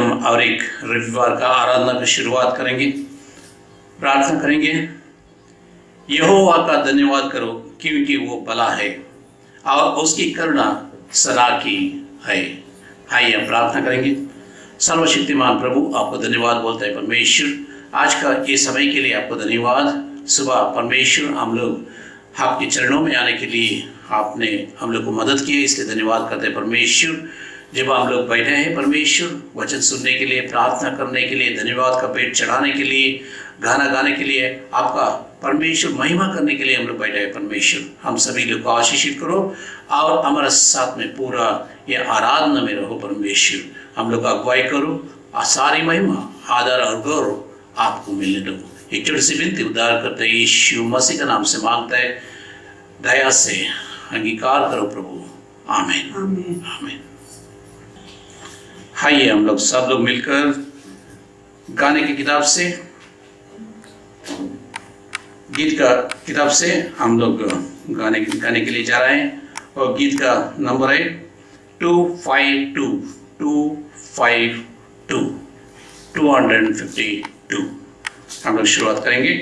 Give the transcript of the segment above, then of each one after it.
हम और एक रविवार का आराधना की शुरुआत करेंगे। प्रार्थना करेंगे। यहोवा का धन्यवाद करो क्योंकि वो भला है और उसकी करुणा सदा की है। आइए हम प्रार्थना करेंगे। सर्वशक्तिमान प्रभु, आपको धन्यवाद बोलते हैं परमेश्वर, आज का ये समय के लिए आपको धन्यवाद। सुबह परमेश्वर हम लोग आपके चरणों में आने के लिए आपने हम लोग को मदद की है, इसलिए धन्यवाद करते हैं परमेश्वर। जब हम लोग बैठे हैं परमेश्वर वचन सुनने के लिए, प्रार्थना करने के लिए, धन्यवाद का पेट चढ़ाने के लिए, गाना गाने के लिए, आपका परमेश्वर महिमा करने के लिए हम लोग बैठे हैं परमेश्वर। हम सभी लोग को आशीषित करो और हमारे साथ में पूरा ये आराधना में रहो परमेश्वर। हम लोग अगुवाई करो और सारी महिमा, आदर और गौरव आपको मिलने दो। एक छोटी सी विनती उद्धार करते यीशु मसीह का नाम से मांगता है, दया से अंगीकार करो प्रभु। आमीन आमीन आमीन। आइए हम लोग सब लोग मिलकर गाने की किताब से, गीत का किताब से हम लोग गाने के लिए जा रहे हैं और गीत का नंबर है 252। हम लोग शुरुआत करेंगे।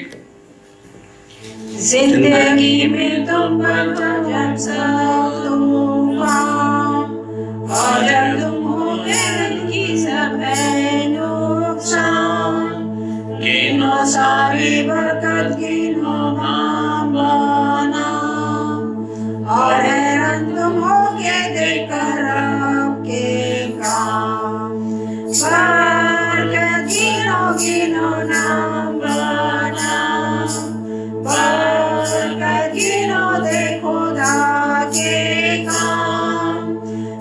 जिंदगी में तुम पर जब सब तूफान और जब तुम होगे की सब नुकसान, गिनो सारी बरकत, गिनो नाम और हैरान तुम होगे देखकर आपके काम। बरकत गिनो गिनो नाम बरकत गिनो देखो खुदा के काम।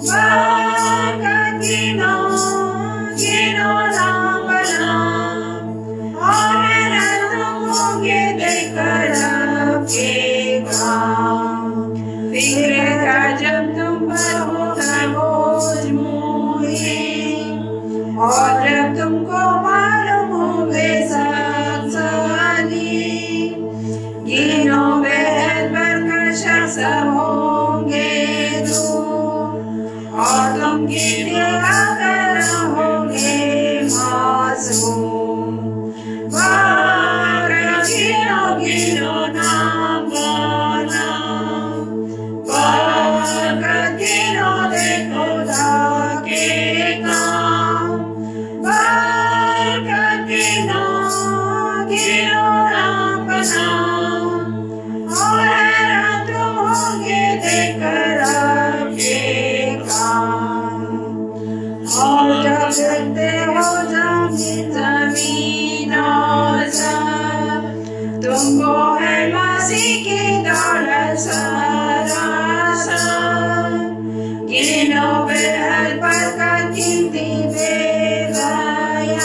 बरकत गिनो गिनो नाम और हैरान तुम होगे देखकर आपके काम। फिक्र का जब तुम पर होगा बोझ मुझे और जब तुमको मालूम हो बेसाली, गिनो बेहद बरकत सब होंगे दूर और तुम गिने आकर रहोगे मासूम। बरकत गिनो गिनो नाम बरकत गिनो देखो खुदा के काम। बरकत गिनो गिनो नाम और हैरान तुम होगे देखकर आपके काम। और जब देखते हो जमीन और सब, तुमको है मसीह की दौलत सरासर। गिनो बेहद बरकत गिनती बेबयान,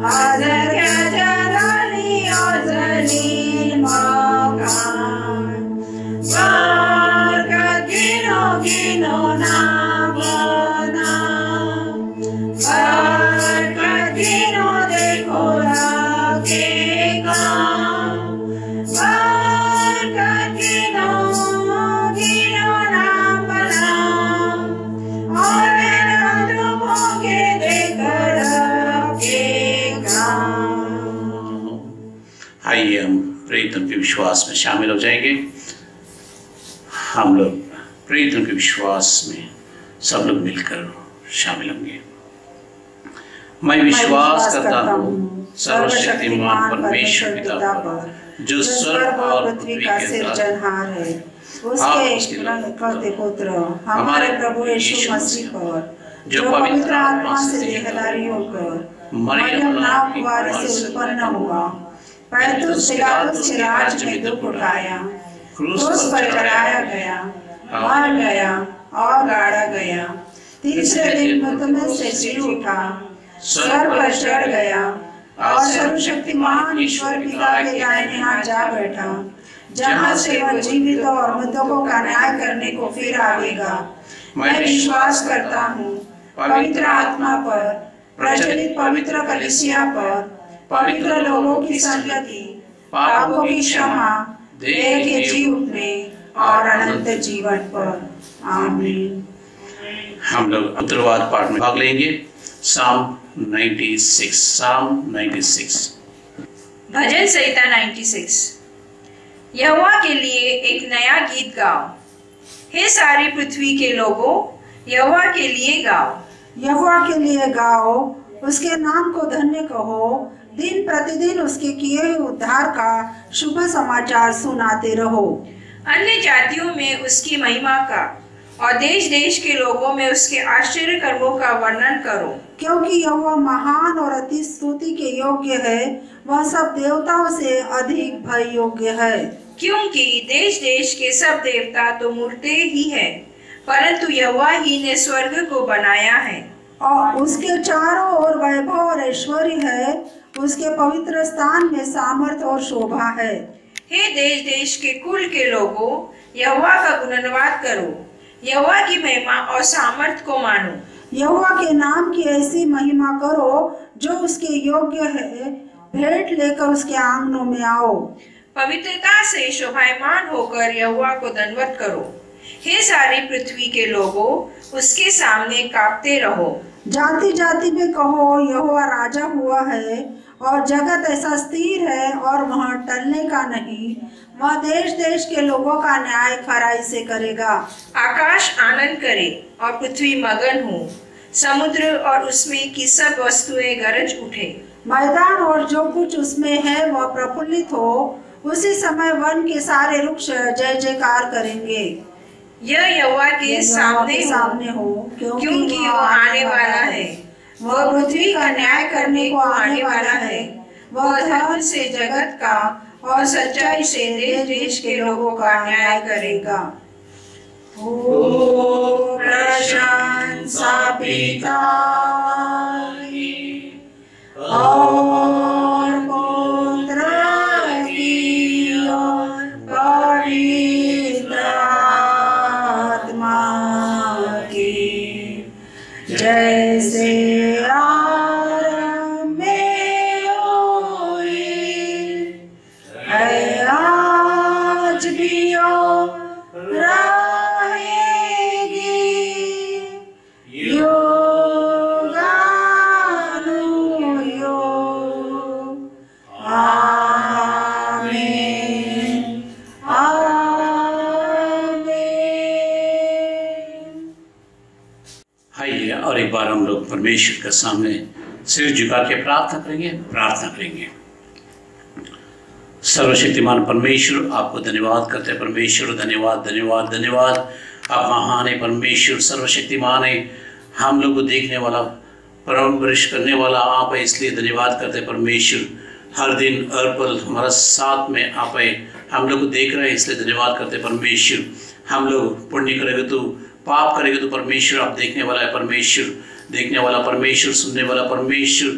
आदर क्या जलाली और जलील मकान। बरकत गिनो गिनो नाम बरकत गिनो देखो आगे काम। बरकत गिनो गिनो नाम और हैरान तुम होगे देखकर आपके काम। आइए हम प्रेरितों के विश्वास में शामिल हो जाएंगे। हम लोग प्रेरितों के विश्वास में सब लोग मिलकर शामिल होंगे। मैं विश्वास करता हूँ सर्वशक्तिमान परमेश्वर पिता पर, जो स्वर्ग और पृथ्वी का सृजनहार है, उसके इकलौते पुत्र हमारे प्रभु यीशु मसीह पर, जो पवित्र आत्मा से देहधारी होकर मरियम नाम कुमारी से उत्पन्न हुआ, पैंतुस पिलातुस के राज्य में दुख उठाया, क्रूस पर चढ़ाया गया, मर गया और गाड़ा गया, तीसरे दिन मृत में से जी उठा, स्वर्ग पर चढ़ गया और सर्वशक्तिमान ईश्वर पिता के दाहिने हाथ जा बैठा, जहाँ से वह जीवित और मृतकों का न्याय करने को फिर आवेगा। मैं विश्वास करता हूँ पवित्र आत्मा पर, प्रचलित पवित्र कलीसिया पर, पवित्र लोगों की संगति, पापों की क्षमा, देह के जी उठने और अनंत जीवन पर। आमीन। हम लोग उत्तरवाद पाठ में भाग लेंगे। Psalm 96. Psalm 96. भजन संहिता 96। यहोवा के लिए एक नया गीत गाओ, हे सारी पृथ्वी के लोगों, यहोवा के लिए गाओ। यहोवा के लिए गाओ, उसके नाम को धन्य कहो, दिन प्रतिदिन उसके किए हुए उद्धार का शुभ समाचार सुनाते रहो। अन्य जातियों में उसकी महिमा का और देश देश के लोगों में उसके आश्चर्य कर्मों का वर्णन करो। क्योंकि यहोवा महान और अति स्तुति के योग्य है, वह सब देवताओं से अधिक भय योग्य है। क्योंकि देश देश के सब देवता तो मूर्तें ही है, परंतु यहोवा ही ने स्वर्ग को बनाया है। और उसके चारों ओर वैभव और ऐश्वर्य है, उसके पवित्र स्थान में सामर्थ और शोभा है। हे देश देश के कुल के लोगों, यहोवा का गुणगान करो, यहोवा की महिमा और सामर्थ को मानो। यहोवा के नाम की ऐसी महिमा करो जो उसके योग्य है, भेंट लेकर उसके आंगनों में आओ। पवित्रता से शोभायमान होकर यहोवा को दंडवत करो, हे सारी पृथ्वी के लोगों, उसके सामने कांपते रहो। जाति जाति में कहो, यहोवा राजा हुआ है, और जगत ऐसा स्थिर है और वहाँ टलने का नहीं। वह देश देश के लोगों का न्याय खराई से करेगा। आकाश आनंद करे और पृथ्वी मगन हो, समुद्र और उसमें की सब वस्तुएं गरज उठे। मैदान और जो कुछ उसमें है वह प्रफुल्लित हो, उसी समय वन के सारे वृक्ष जय जयकार करेंगे। यह यहोवा के सामने हो, क्योंकि वह आने वाला है। वह पृथ्वी का न्याय करने को आने वाला है। वह धर्म से जगत का और सच्चाई से देश देश के लोगों का न्याय करेगा। ओ प्रशंसा पिता की और पुत्र की और पवित्र आत्मा की, जैसे आरंभ में हुई है, आज भी हो रहेगी, युगानुयुग। आमीन, आमीन। आइए और एक बार हम लोग परमेश्वर के सामने सिर झुका के प्रार्थना करेंगे। सर्वशक्तिमान परमेश्वर, आपको धन्यवाद करते हैं। परमेश्वर धन्यवाद धन्यवाद धन्यवाद। आप महान है परमेश्वर, सर्वशक्तिमान है, हम लोग को देखने वाला, परवरिश करने वाला आप है, इसलिए धन्यवाद करते हैं परमेश्वर। हर दिन हर पल हमारा साथ में आप है, हम लोग को देख रहे हैं, इसलिए धन्यवाद करते हैं परमेश्वर। हम लोग पुण्य करेंगे तो, पाप करेंगे तो परमेश्वर आप देखने वाला है परमेश्वर, देखने वाला परमेश्वर, सुनने वाला परमेश्वर,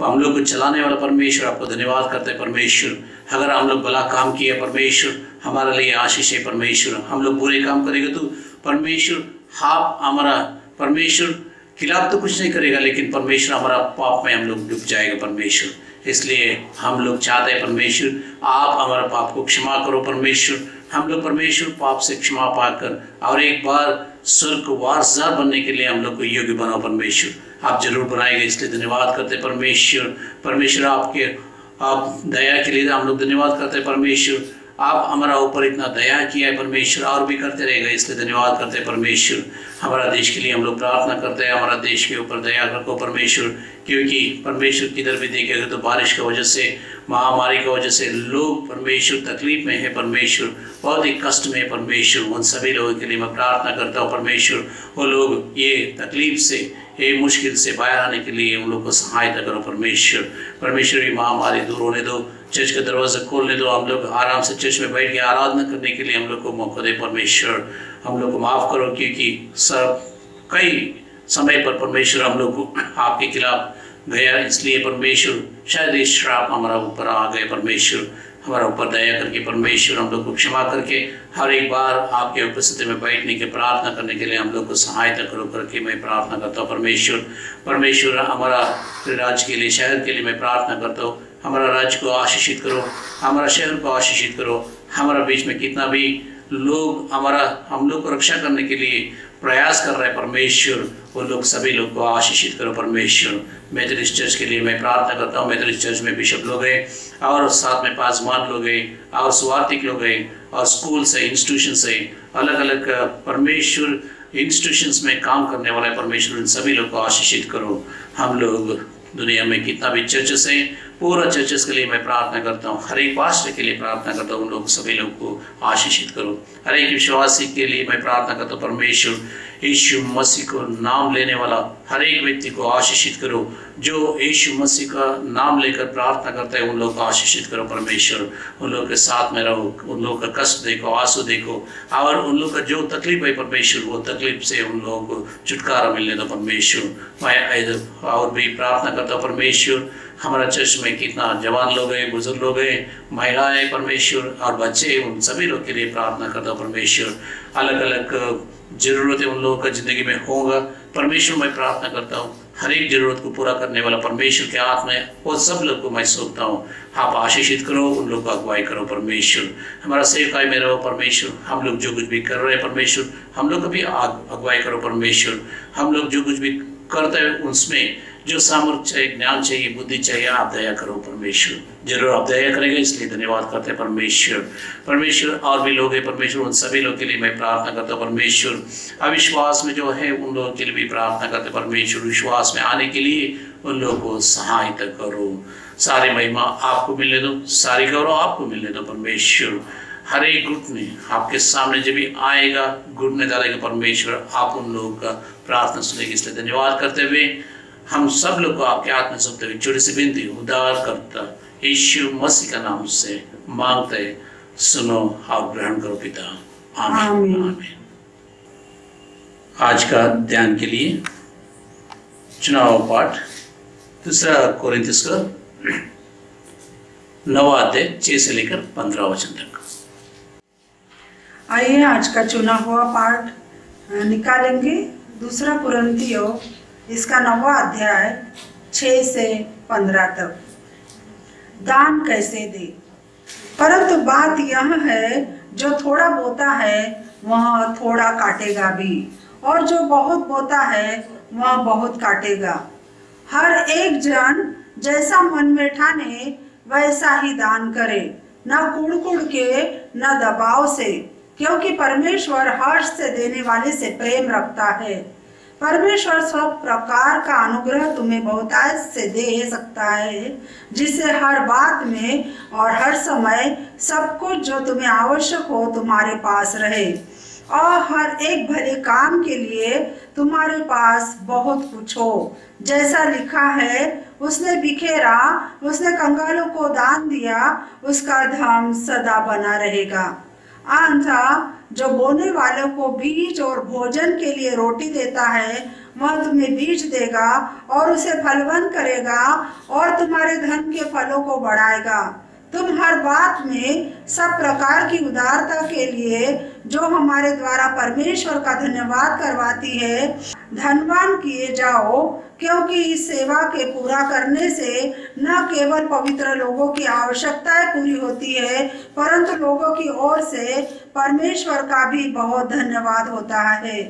हम लोग को चलाने वाला परमेश्वर, आपको धन्यवाद करते हैं परमेश्वर। अगर हम लोग भला काम किए परमेश्वर, हमारे लिए आशीष है परमेश्वर। हम लोग बुरे काम करेंगे तो परमेश्वर आप हमारा परमेश्वर खिलाफ तो कुछ नहीं करेगा, लेकिन परमेश्वर हमारा पाप में हम लोग डूब जाएगा परमेश्वर। इसलिए हम लोग चाहते हैं परमेश्वर आप हमारा पाप को क्षमा करो परमेश्वर। हम लोग परमेश्वर पाप से क्षमा पाकर और एक बार स्वर्ग को वारसदार बनने के लिए हम लोग को योग्य बनाओ परमेश्वर। आप जरूर बनाएंगे, इसलिए धन्यवाद करते परमेश्वर। परमेश्वर आप दया के लिए हम लोग धन्यवाद करते परमेश्वर। आप हमारा ऊपर इतना दया किया है परमेश्वर, और भी करते रहेगा, इसलिए धन्यवाद करते हैं परमेश्वर। हमारा देश के लिए हम लोग प्रार्थना करते हैं, हमारा देश के ऊपर दया रखो परमेश्वर, क्योंकि परमेश्वर किधर भी देखेगा तो बारिश की वजह से, महामारी की वजह से लोग परमेश्वर तकलीफ में है परमेश्वर, बहुत ही कष्ट में है परमेश्वर। उन सभी लोगों के लिए मैं प्रार्थना करता हूँ परमेश्वर, वो लोग ये तकलीफ से, ये मुश्किल से बाहर आने के लिए उन लोग को सहायता करो परमेश्वर। परमेश्वर ये महामारी दूर होने दो, चर्च का दरवाजा खोलने दो, हम लोग आराम से चर्च में बैठ के आराधना करने के लिए हम लोग को मौका दे परमेश्वर। हम लोग को माफ़ करो, क्योंकि सब कई समय पर परमेश्वर हम लोग को आपके खिलाफ गया, इसलिए परमेश्वर शायद इस श्राप हमारा ऊपर आ गए परमेश्वर। हमारा ऊपर दया करके परमेश्वर हम लोग को क्षमा करके हर एक बार आपके उपस्थिति में बैठने के प्रार्थना करने के लिए हम लोग को सहायता करो करके मैं प्रार्थना करता हूँ परमेश्वर। परमेश्वर हमारा राज्य के लिए, शहर के लिए मैं प्रार्थना करता हूँ, हमारा राज्य को आशीषित करो, हमारा शहर को आशीषित करो। हमारा बीच में कितना भी लोग हम लोग को रक्षा करने के लिए प्रयास कर रहे हैं परमेश्वर उन लोग सभी लोग को आशीषित करो परमेश्वर। मेथोडिस्ट चर्च के लिए मैं प्रार्थना करता हूँ। मेथोडिस्ट चर्च में बिशप लोग हैं और साथ में पासवान लोग हैं और सुवार्थिक लोग हैं और स्कूल से इंस्टीट्यूशन से अलग अलग परमेश्वर इंस्टीट्यूशंस में काम करने वाले परमेश्वर उन सभी लोग को आशीषित करो। हम लोग दुनिया में कितना भी चर्चेस है पूरा चर्चेस के लिए मैं प्रार्थना करता हूँ। हर एक पास्टर के लिए प्रार्थना करता हूँ, उन लोग सभी लोग को आशीषित करो। हर एक विश्वासी के लिए मैं प्रार्थना करता हूँ परमेश्वर यीशु मसीह को नाम लेने वाला हर एक व्यक्ति को आशीषित करो। जो यीशु मसीह का नाम लेकर प्रार्थना करता है उन लोग को आशीषित करो परमेश्वर। उन लोग के साथ में रहो, उन लोग का कष्ट देखो, आंसू देखो और उन लोग का जो तकलीफ है परमेश्वर वो तकलीफ से उन लोगों को छुटकारा मिलने दो परमेश्वर। मैं और भी प्रार्थना करता हूँ परमेश्वर हमारा चर्च में कितना जवान लोग हैं, बुजुर्ग लोग हैं, महिलाएं परमेश्वर और बच्चे, उन सभी लोग के लिए प्रार्थना करता हूँ परमेश्वर। अलग अलग जरूरतें उन लोगों का जिंदगी में होगा परमेश्वर मैं प्रार्थना करता हूँ। हर एक जरूरत को पूरा करने वाला परमेश्वर के हाथ में वो सब लोग को मैं सौंपता हूँ। आप आशीषित करो, उन लोग को अगुवाई करो परमेश्वर। हमारा सेवकाई में रहो परमेश्वर। हम लोग जो कुछ भी कर रहे हैं परमेश्वर हम लोग को भी अगुवाई करो परमेश्वर। हम लोग जो कुछ भी करते हैं उसमें जो सामर्थ्य चाहिए, ज्ञान चाहिए, बुद्धि चाहिए, आप दया करो परमेश्वर। जरूर आप दया करेंगे, इसलिए धन्यवाद करते हैं परमेश्वर। परमेश्वर और भी लोग हैं परमेश्वर, उन सभी लोगों के लिए मैं प्रार्थना करता हूँ परमेश्वर। अविश्वास में जो है उन लोगों के लिए भी प्रार्थना करते परमेश्वर। विश्वास में आने के लिए उन लोगों को सहायता करो। सारी महिमा आपको मिलने दो, सारी गौरव आपको मिलने दो परमेश्वर। हर एक घुटने आपके सामने जब भी आएगा घुटने डालेगा परमेश्वर, आप उन लोगों का प्रार्थना सुनेंगे। इसलिए धन्यवाद करते हुए हम सब लोग को आपके हाथ में सौंपते हुए छोटी सी विनती उद्धार करता यीशु मसीह का नाम से मांगते, सुनो और ग्रहण करो पिता, आमीन आमीन। आज का ध्यान के लिए चुनाव पाठ 2 कोरिन्थियों का 9 अध्याय 6 से लेकर 15 वचन तक। आइए आज का चुना हुआ पाठ निकालेंगे। 2 कोरिन्थियों इसका 9वां अध्याय 6 से 15 तक। दान कैसे दे? परंतु बात यह है जो थोड़ा बोता है वह थोड़ा काटेगा भी, और जो बहुत बोता है वह बहुत काटेगा। हर एक जन जैसा मन में ठाने वैसा ही दान करे, न कुड़ के न दबाव से, क्योंकि परमेश्वर हर्ष से देने वाले से प्रेम रखता है। परमेश्वर सब प्रकार का अनुग्रह तुम्हें बहुतायत से दे सकता है, जिससे हर बात में और हर समय सब कुछ जो तुम्हें आवश्यक हो तुम्हारे पास रहे, और हर एक भले काम के लिए तुम्हारे पास बहुत कुछ हो। जैसा लिखा है, उसने बिखेरा, उसने कंगालों को दान दिया, उसका धन सदा बना रहेगा। अंधा जो बोने वालों को बीज और भोजन के लिए रोटी देता है, वह तुम्हें बीज देगा और उसे फलवान करेगा और तुम्हारे धन के फलों को बढ़ाएगा। तुम हर बात में सब प्रकार की उदारता के लिए जो हमारे द्वारा परमेश्वर का धन्यवाद करवाती है धनवान किए जाओ, क्योंकि इस सेवा के पूरा करने से न केवल पवित्र लोगों की आवश्यकताएं पूरी होती है, परंतु लोगों की ओर से परमेश्वर का भी बहुत धन्यवाद होता है।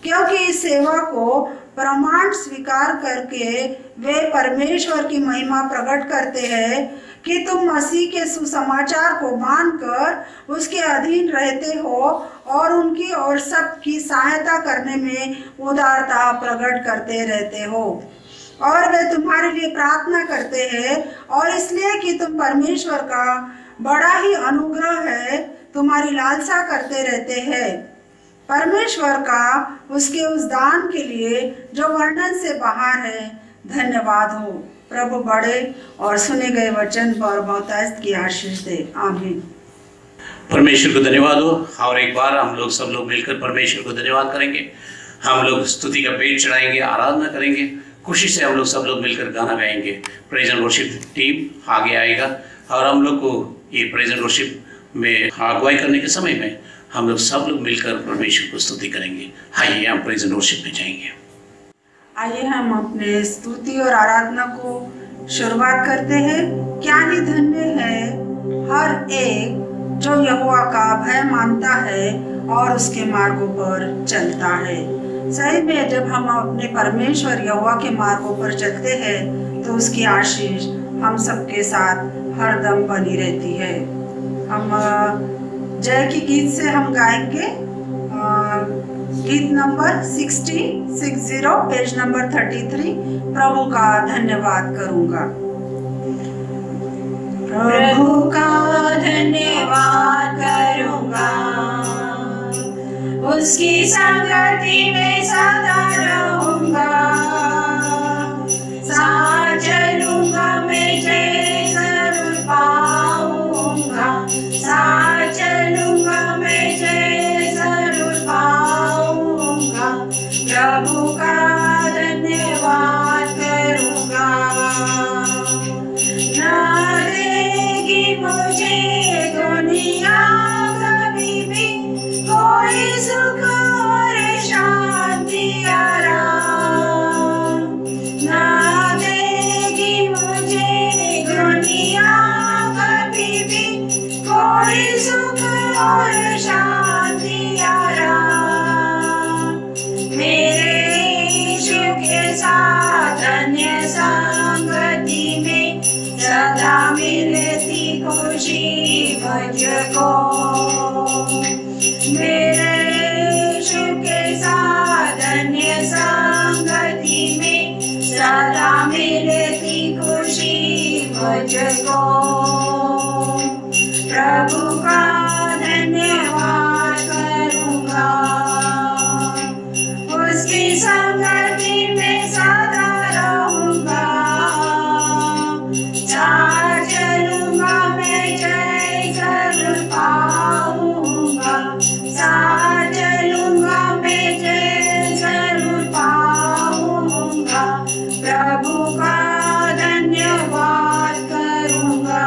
क्योंकि इस सेवा को प्रमाण स्वीकार करके वे परमेश्वर की महिमा प्रकट करते हैं कि तुम मसीह के सुसमाचार को मानकर उसके अधीन रहते हो और उनकी और सबकी सहायता करने में उदारता प्रकट करते रहते हो। और वे तुम्हारे लिए प्रार्थना करते हैं, और इसलिए कि तुम परमेश्वर का बड़ा ही अनुग्रह है तुम्हारी लालसा करते रहते हैं। परमेश्वर का उसके उस दान के लिए जो वर्णन से बाहर है धन्यवाद हो। प्रभु बड़े और सुने गए वचन पर बहुतायत की आशीष दे, आमीन। परमेश्वर को धन्यवाद हो। और एक बार हम लोग सब लोग मिलकर परमेश्वर को धन्यवाद करेंगे। हम लोग स्तुति का पेट चढ़ाएंगे, आराधना करेंगे, खुशी से हम लोग सब लोग मिलकर गाना गाएंगे। प्रेज एंड वर्शिप टीम आगे आएगा और हम लोग को ये प्रेज एंड वर्शिप में अगुवाई करने के समय में हम लोग सब लोग मिलकर परमेश्वर को स्तुति करेंगे। आइए हम प्रेज एंड वर्शिप में जाएंगे। आइए हम अपने स्तुति और आराधना को शुरुआत करते हैं। क्या ही धन्य है हर एक जो यहोवा का भय मानता है और उसके मार्गों पर चलता है। सही में जब हम अपने परमेश्वर यहोवा के मार्गों पर चलते हैं तो उसकी आशीष हम सबके साथ हरदम बनी रहती है। हम जय की गीत से हम गाएंगे गीत नंबर 60 पेज नंबर 33। प्रभु का धन्यवाद करूंगा। प्रभु का धन्यवाद करूंगा, उसकी संगति में सदा रहूंगा। साथ चलूंगा मैं जय जरूर पाऊंगा, साथ चलूंगा मैं जय जरूर पाऊंगा। प्रभु का धन्यवाद करूंगा। ना देगी मुझे दुनिया कभी भी कोई सुख और शांति आराम, ना देगी मुझे दुनिया कभी भी कोई सुख और शांति आराम। मेरे यीशु के साथ अन्य संगति में सदा मिलती खुशी मुझको। मेरे यीशु के साथ अन्य संगति में सदा मिलती खुशी मुझको। प्रभु का धन्यवाद करूंगा, उसकी संगति में सदा रहूंगा। साथ चलूंगा मैं जय जरूर पाऊंगा, साथ चलूंगा मैं जय जरूर पाऊंगा। प्रभु का धन्यवाद करूंगा।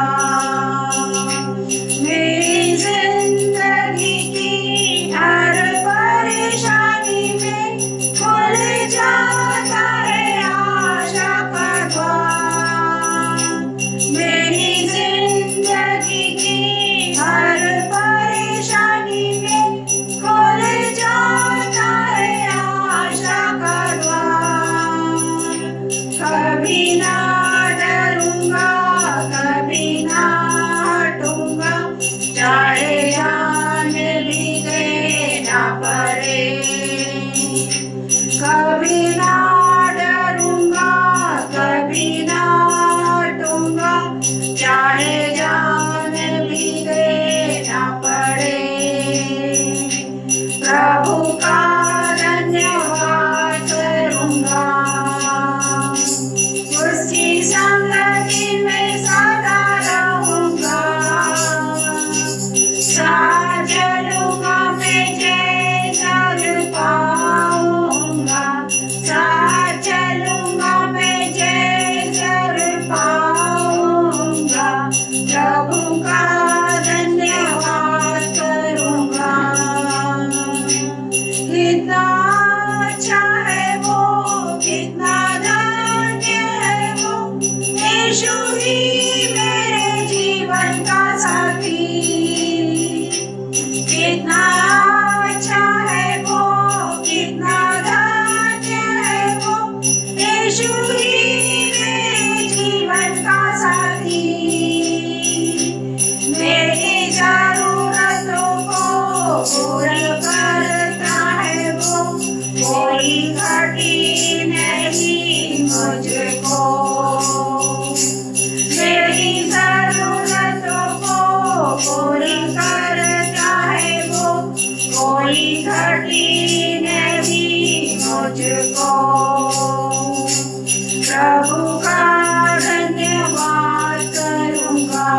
मेरी जिंदगी की हर परेशानी में खुल जाता है आशा का द्वार। मेरी जिंदगी की हर परेशानी में खुल जाता है आशा का द्वार। कभी ना डरूंगा, कभी ना हटूंगा, चाहे जान भी देना पड़े। कभी ना डरूंगा, कभी ना हटूंगा, चाहे जान भी देना पड़े। प्रभु का धन्यवाद करूंगा, उसकी संगति में सदा रहूंगा। साथ चलूंगा मैं जय जरूर पाऊंगा, साथ चलूंगा मैं जय जरूर पाऊंगा। प्रभु का धन्यवाद करूंगा। कितना अच्छा है वो, कितना धन्य है वो, यीशु ही मेरे जीवन का साथी। कितना अच्छा है वो, कितना धन्य है वो, यीशु ही मेरे जीवन का साथी। मेरी जरूरतों को पूरी करता है वो, कोई घटी नहीं मुझको। मेरी जरूरतों को पूरी करता है वो, कोई घटी नहीं मुझको। प्रभु का धन्यवाद करूंगा,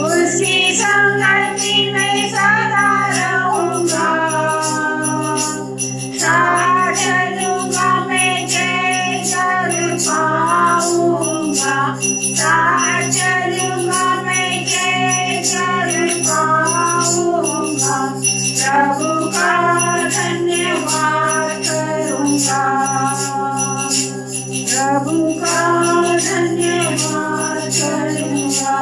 उसकी संगति में सदा रहूंगा। साथ चलूंगा मैं जय जरूर पाऊंगा, साथ चलूंगा मैं जय जरूर पाऊंगा। प्रभु का धन्यवाद करूंगा, प्रभु का धन्यवाद करूंगा।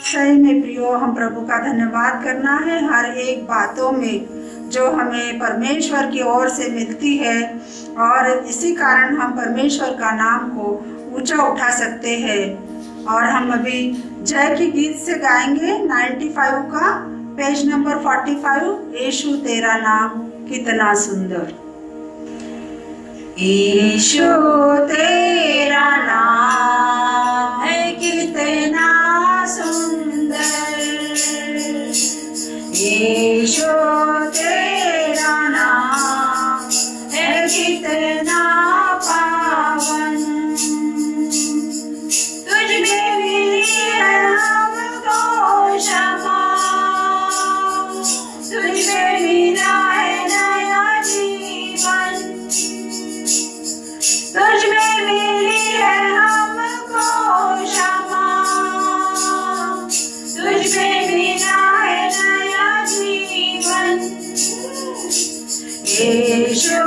सही में प्रियो, हम प्रभु का धन्यवाद करना है हर एक बातों में जो हमें परमेश्वर की ओर से मिलती है, और इसी कारण हम परमेश्वर का नाम को ऊंचा उठा सकते हैं। और हम अभी जय की गीत से गाएंगे 95 का पेज नंबर 45, यीशु तेरा नाम कितना सुंदर। यीशु तेरा नाम है कितना सुंदर, यीशु तेरा नाम है कितना पावन, तुझ में मिली है हमको क्षमा, तुझ में मिला है नया जीवन, तुझ में मिली है हमको क्षमा, तुझ में मिला है नया जीवन, यीशु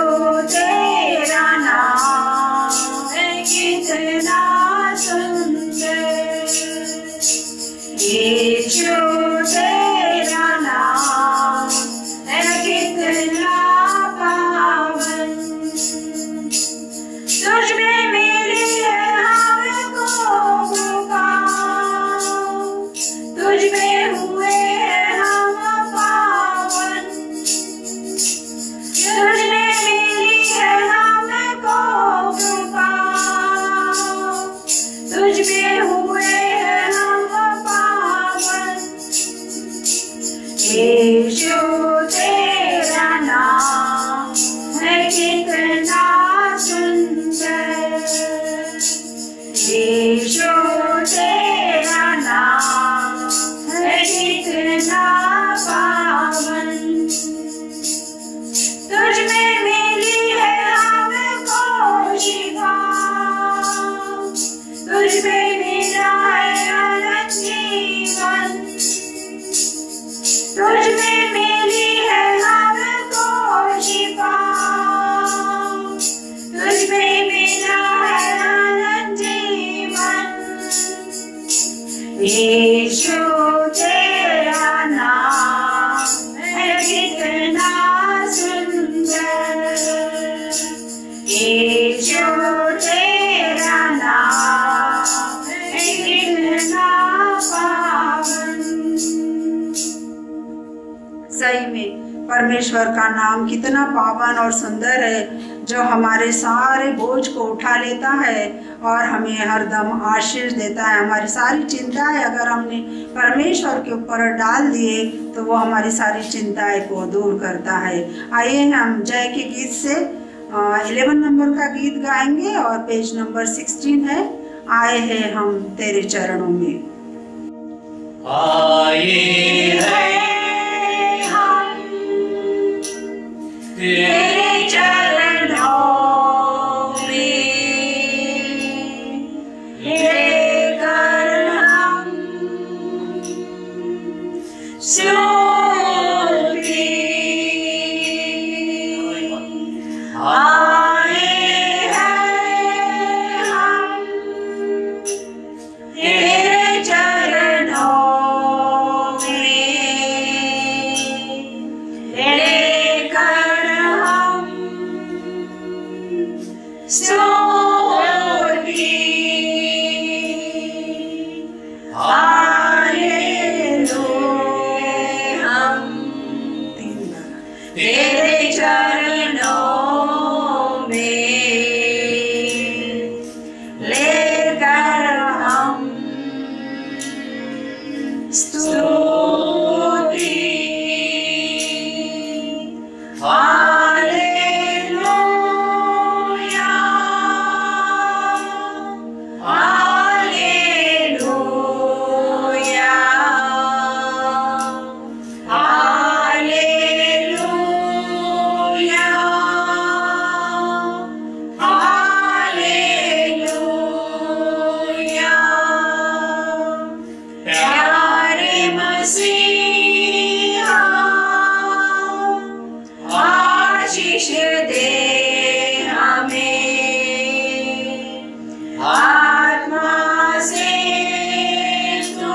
तेरा नाम है कितना सुंदर, यीशु तेरा नाम है कितना पावन, तुझ में मिली है हमको कृपा, तुझ में हुए हैं हम पावन, तुझ में मिली है हमको कृपा, तुझ में हुए हैं हम पावन, यीशु तेरा नाम है कितना सुंदर, यीशु तेरा नाम है कितना पावन, तुझ में मिली है हमको शिफा, तुझ में मिला है अनंत जीवन, तुझ में मिली है हमको शिफा, तुझ में मिला है अनंत जीवन, यीशु तेरा नाम है कितना सुंदर, यीशु तेरा नाम है कितना पावन। सही में परमेश्वर का नाम कितना पावन और सुंदर है, जो हमारे सारे बोझ को उठा लेता है और हमें हरदम आशीष देता है। हमारी सारी चिंताएं अगर हमने परमेश्वर के ऊपर डाल दिए तो वो हमारी सारी चिंताएं को दूर करता है। आइए हम जय के गीत से 11 नंबर का गीत गाएंगे और पेज नंबर 16 है, आए हैं हम तेरे चरणों में। आए हैं तेरे चरणों में, लेकर हम स्तुति, आए हैं हम तेरे चरणों में, लेकर हम स्तुति, हालेलुया, हम तेरे चरणों में, लेकर हम स्तुति, हालेलुया, हालेलुया, हालेलुया, हालेलुया, प्यारे मसीहा आशीष दे हमें, आत्मा से तू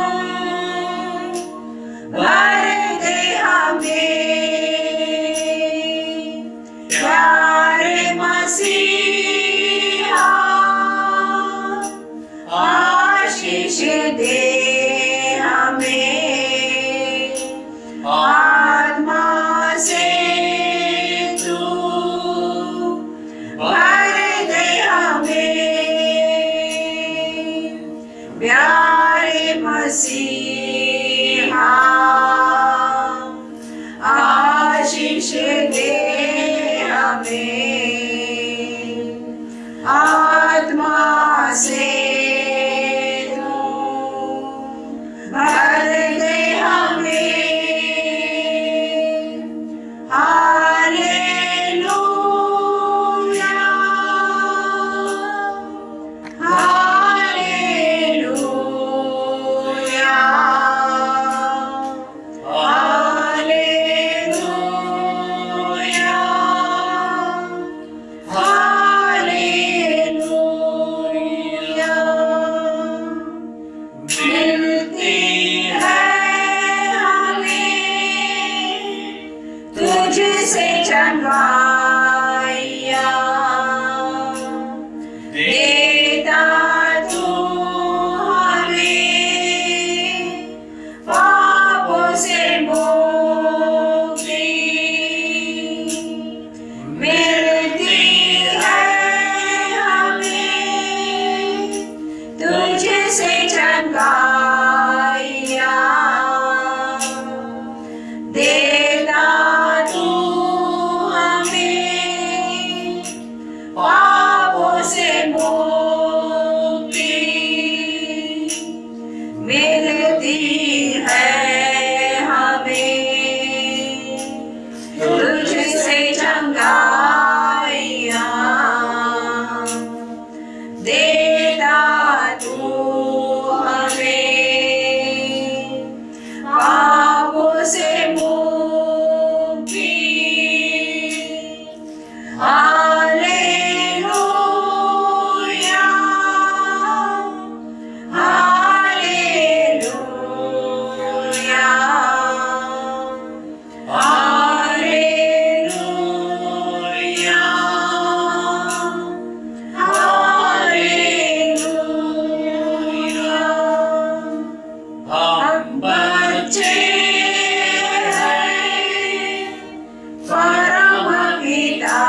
आशीष दे हमें, आत्मा से तू भर दे हमें। Hallelujah, hallelujah, hallelujah, hallelujah. मिलती है हमें तुझसे चंगाइया, देता तू हमें पापों से मुक्ति। मिलती है हमें तुझसे चंगाइया, देता तू हमें पापों से मुक्ति। मिलती है हमें तुझसे चंगाइया, देता तू हमें पापों से मुक्ति। Hallelujah, hallelujah, hallelujah, hallelujah. हम बच्चे हैं परम पिता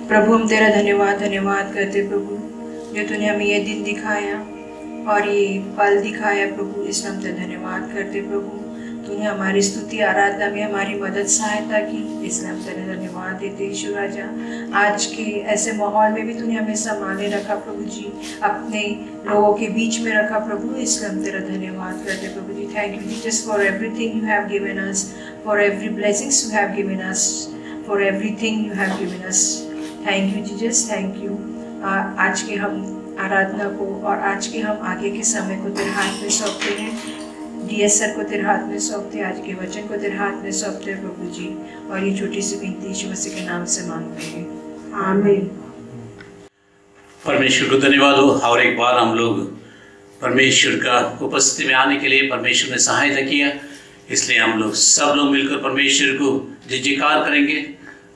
प्रभु हम तेरा धन्यवाद करते प्रभु, जो तूने हमें ये दिन दिखाया और ये पल दिखाया प्रभु, इसलिए हम तेरा धन्यवाद करते प्रभु। तूने हमारी स्तुति आराधना में हमारी मदद सहायता की, इसलिए हम तेरा धन्यवाद देते यीशु राजा। आज के ऐसे माहौल में भी तूने हमें संभाले रखा प्रभु जी, अपने लोगों के बीच में रखा प्रभु, इसलिए हम तेरा धन्यवाद करते प्रभु जी। Thank you Jesus for everything you have given us, for every blessings you have given us, for everything you have given us. Thank you Jesus, thank you. आज के हम आराधना को और आज के हम आगे के समय को तेरे हाथ में सौंपते हैं। डीएस सर को तेरे हाथ में सौंपते, आज के वचन को तेरे हाथ में सौंपते हैं प्रभु जी, और ये छोटी सी विनती यीशु मसीह के नाम से मांगते हैं, आमीन। परमेश्वर को धन्यवाद हो। और एक बार हम लोग परमेश्वर का उपस्थिति में आने के लिए परमेश्वर ने सहायता किया, इसलिए हम लोग सब लोग मिलकर परमेश्वर को जय जयकार करेंगे।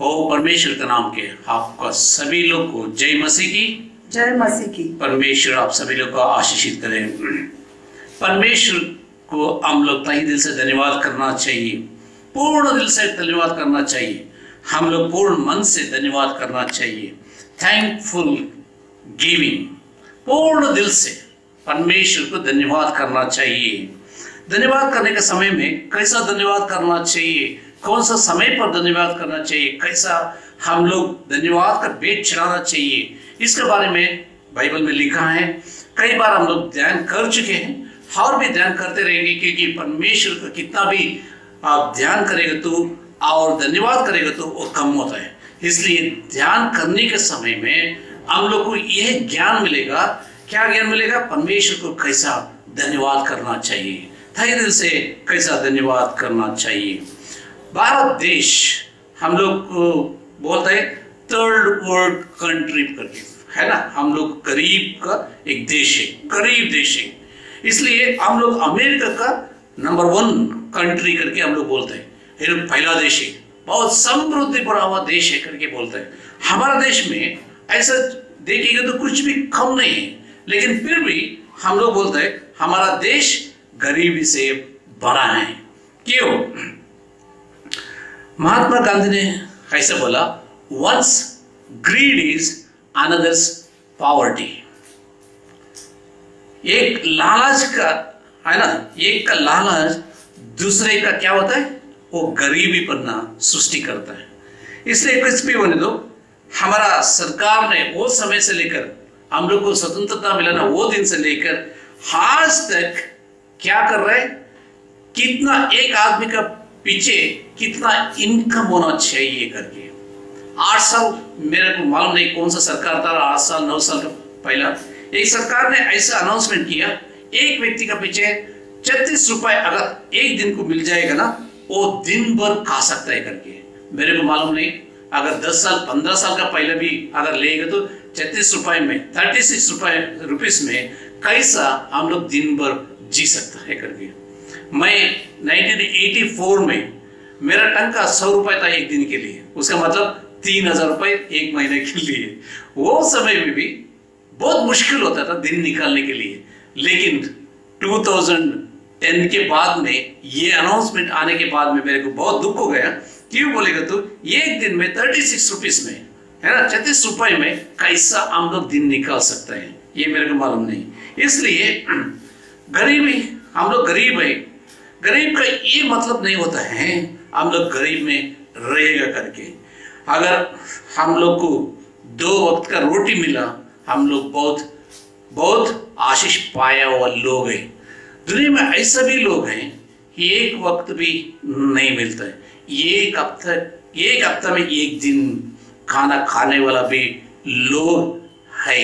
ओ परमेश्वर का नाम के आपका सभी लोग को जय मसीह की, जय मसीह की। परमेश्वर आप सभी लोग को आशीषित करें। परमेश्वर को हम लोग तहे दिल से धन्यवाद करना चाहिए, पूर्ण दिल से धन्यवाद करना चाहिए, हम लोग पूर्ण मन से धन्यवाद करना चाहिए। थैंकफुल गिविंग, पूर्ण दिल से परमेश्वर को धन्यवाद करना चाहिए। धन्यवाद करने के समय में कैसा धन्यवाद करना चाहिए, कौन सा समय पर धन्यवाद करना चाहिए, कैसा हम लोग धन्यवाद का भेंट चढ़ाना चाहिए, इसके बारे में बाइबल में लिखा है। कई बार हम लोग ध्यान कर चुके हैं और भी ध्यान करते रहेंगे, क्योंकि परमेश्वर का कितना भी आप ध्यान करेगा तो और धन्यवाद करेगा तो वो कम होता है। इसलिए ध्यान करने के समय में हम लोग को यह ज्ञान मिलेगा। क्या ज्ञान मिलेगा? परमेश्वर को कैसा धन्यवाद करना चाहिए, तहे दिल से कैसा धन्यवाद करना चाहिए। भारत देश हम लोग को बोलते हैं थर्ड वर्ल्ड कंट्री करके, है ना। हम लोग गरीब का एक देश है, गरीब देश है, इसलिए हम लोग अमेरिका का नंबर 1 कंट्री करके हम लोग बोलते हैं। ये पहला देश है, बहुत समृद्धि बढ़ा हुआ देश है करके बोलते हैं। हमारा देश में ऐसा देखिएगा तो कुछ भी कम नहीं है, लेकिन फिर भी हम लोग बोलते हैं हमारा देश गरीबी से भरा है। क्यों? महात्मा गांधी ने ऐसा बोला, once greed is another's poverty. एक लालच का, है ना, एक का लालच दूसरे का क्या होता है, वो गरीबी पन्ना सृष्टि करता है। इसलिए कुछ भी होने दो, हमारा सरकार ने वो समय से लेकर हम लोग को स्वतंत्रता मिला ना, वो दिन से लेकर आज तक क्या कर रहे, कितना एक आदमी का पीछे कितना इनकम होना चाहिए करके। 8 साल, मेरे को मालूम नहीं कौन सा सरकार था, 8 साल 9 साल का पहला एक सरकार ने ऐसा अनाउंसमेंट किया, एक व्यक्ति का पीछे 36 रुपए अगर एक दिन को मिल जाएगा ना, वो दिन भर खा सकता है करके। मेरे को मालूम नहीं, अगर 10 साल 15 साल का पहले भी अगर लेगा तो 36 रुपए में 36 रुपीस में कैसा हम लोग दिन भर जी सकता है करके। मैं 1984 में मेरा टंका 100 रुपए था एक दिन के लिए, उसका मतलब 3000 रुपए एक महीने के लिए। वो समय में भी बहुत मुश्किल होता था दिन निकालने के लिए, लेकिन 2010 के बाद में ये अनाउंसमेंट आने के बाद में मेरे को बहुत दुख हो गया। क्यों बोलेगा तो एक दिन में 36 रुपीस में, है ना, 36 रुपए में कैसा हम लोग दिन निकाल सकते हैं, ये मेरे को मालूम नहीं। इसलिए गरीबी, हम लोग गरीब है, गरीब का ये मतलब नहीं होता है हम लोग गरीब में रहेगा करके। अगर हम लोग को 2 वक्त का रोटी मिला, हम लोग बहुत बहुत आशीष पाया हुआ लोग हैं। दुनिया में ऐसा भी लोग हैं कि एक वक्त भी नहीं मिलता है, एक हफ्ता में एक दिन खाना खाने वाला भी लोग है।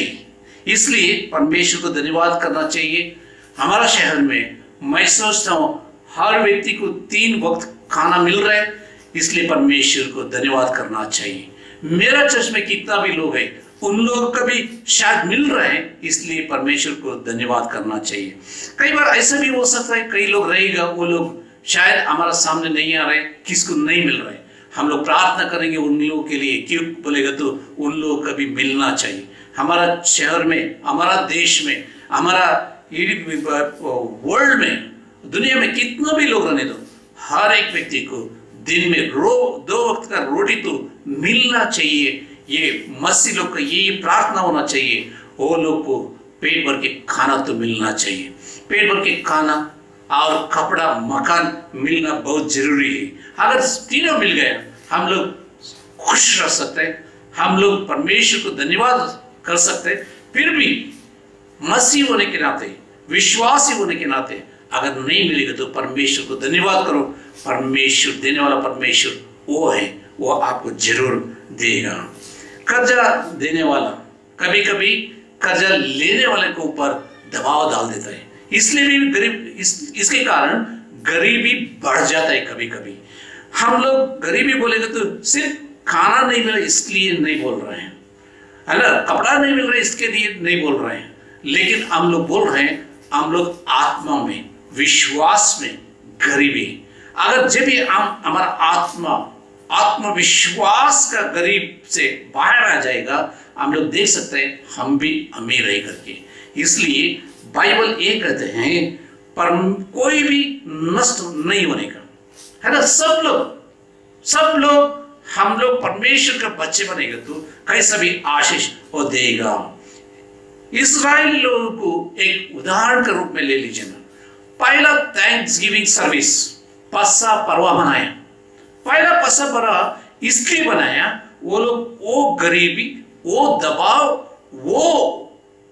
इसलिए परमेश्वर को धन्यवाद करना चाहिए। हमारा शहर में मैं सोचता हूँ हर व्यक्ति को 3 वक्त खाना मिल रहा है, इसलिए परमेश्वर को धन्यवाद करना चाहिए। मेरा चर्च में कितना भी लोग हैं, उन लोगों का भी शायद मिल रहा है, इसलिए परमेश्वर को धन्यवाद करना चाहिए। कई बार ऐसा भी हो सकता है कई लोग रहेगा, वो लोग शायद हमारा सामने नहीं आ रहे, किसको नहीं मिल रहा है। हम लोग प्रार्थना करेंगे उन लोगों के लिए, क्यों बोलेगा तो उन लोगों का भी मिलना चाहिए। हमारा शहर में, हमारा देश में, हमारा वर्ल्ड में, दुनिया में कितना भी लोग रहने दो, हर एक व्यक्ति को दिन में 2 वक्त का रोटी तो मिलना चाहिए। ये मसीह लोग का ये प्रार्थना होना चाहिए, वो लोग को पेट भर के खाना तो मिलना चाहिए। पेट भर के खाना और कपड़ा मकान मिलना बहुत जरूरी है। अगर तीनों मिल गए हम लोग खुश रह सकते हैं, हम लोग परमेश्वर को धन्यवाद कर सकते हैं। फिर भी मसीह होने के नाते, विश्वासी होने के नाते अगर नहीं मिलेगा तो परमेश्वर को धन्यवाद करो। परमेश्वर देने वाला परमेश्वर वो है, वो आपको जरूर देगा। कर्जा देने वाला कभी कभी कर्जा लेने वाले के ऊपर दबाव डाल देता है, इसलिए भी गरीब इसके कारण गरीबी बढ़ जाता है। कभी कभी हम लोग गरीबी बोलेंगे तो सिर्फ खाना नहीं मिला इसलिए नहीं बोल रहे हैं, है ना, कपड़ा नहीं मिल रहा इसके लिए नहीं बोल रहे हैं, लेकिन हम लोग बोल रहे हैं हम लोग आत्मा में, विश्वास में गरीबी। अगर जब भी हम हमारा आत्मविश्वास का गरीब से बाहर आ जाएगा, हम लोग देख सकते हैं हम भी अमीर रह करके। इसलिए बाइबल ये कहते हैं पर कोई भी नष्ट नहीं होने का, है ना। सब लोग हम लोग परमेश्वर का बच्चे बनेगा तो कैसा भी आशीष वो देगा। इस्राएल लोगों को एक उदाहरण के रूप में ले लीजिए ना। पहला थैंक्स गिविंग सर्विस पस्सा पर्व बनाया। पहला पस्सा पर्व इसलिए बनाया, वो लोग वो गरीबी, वो दबाव, वो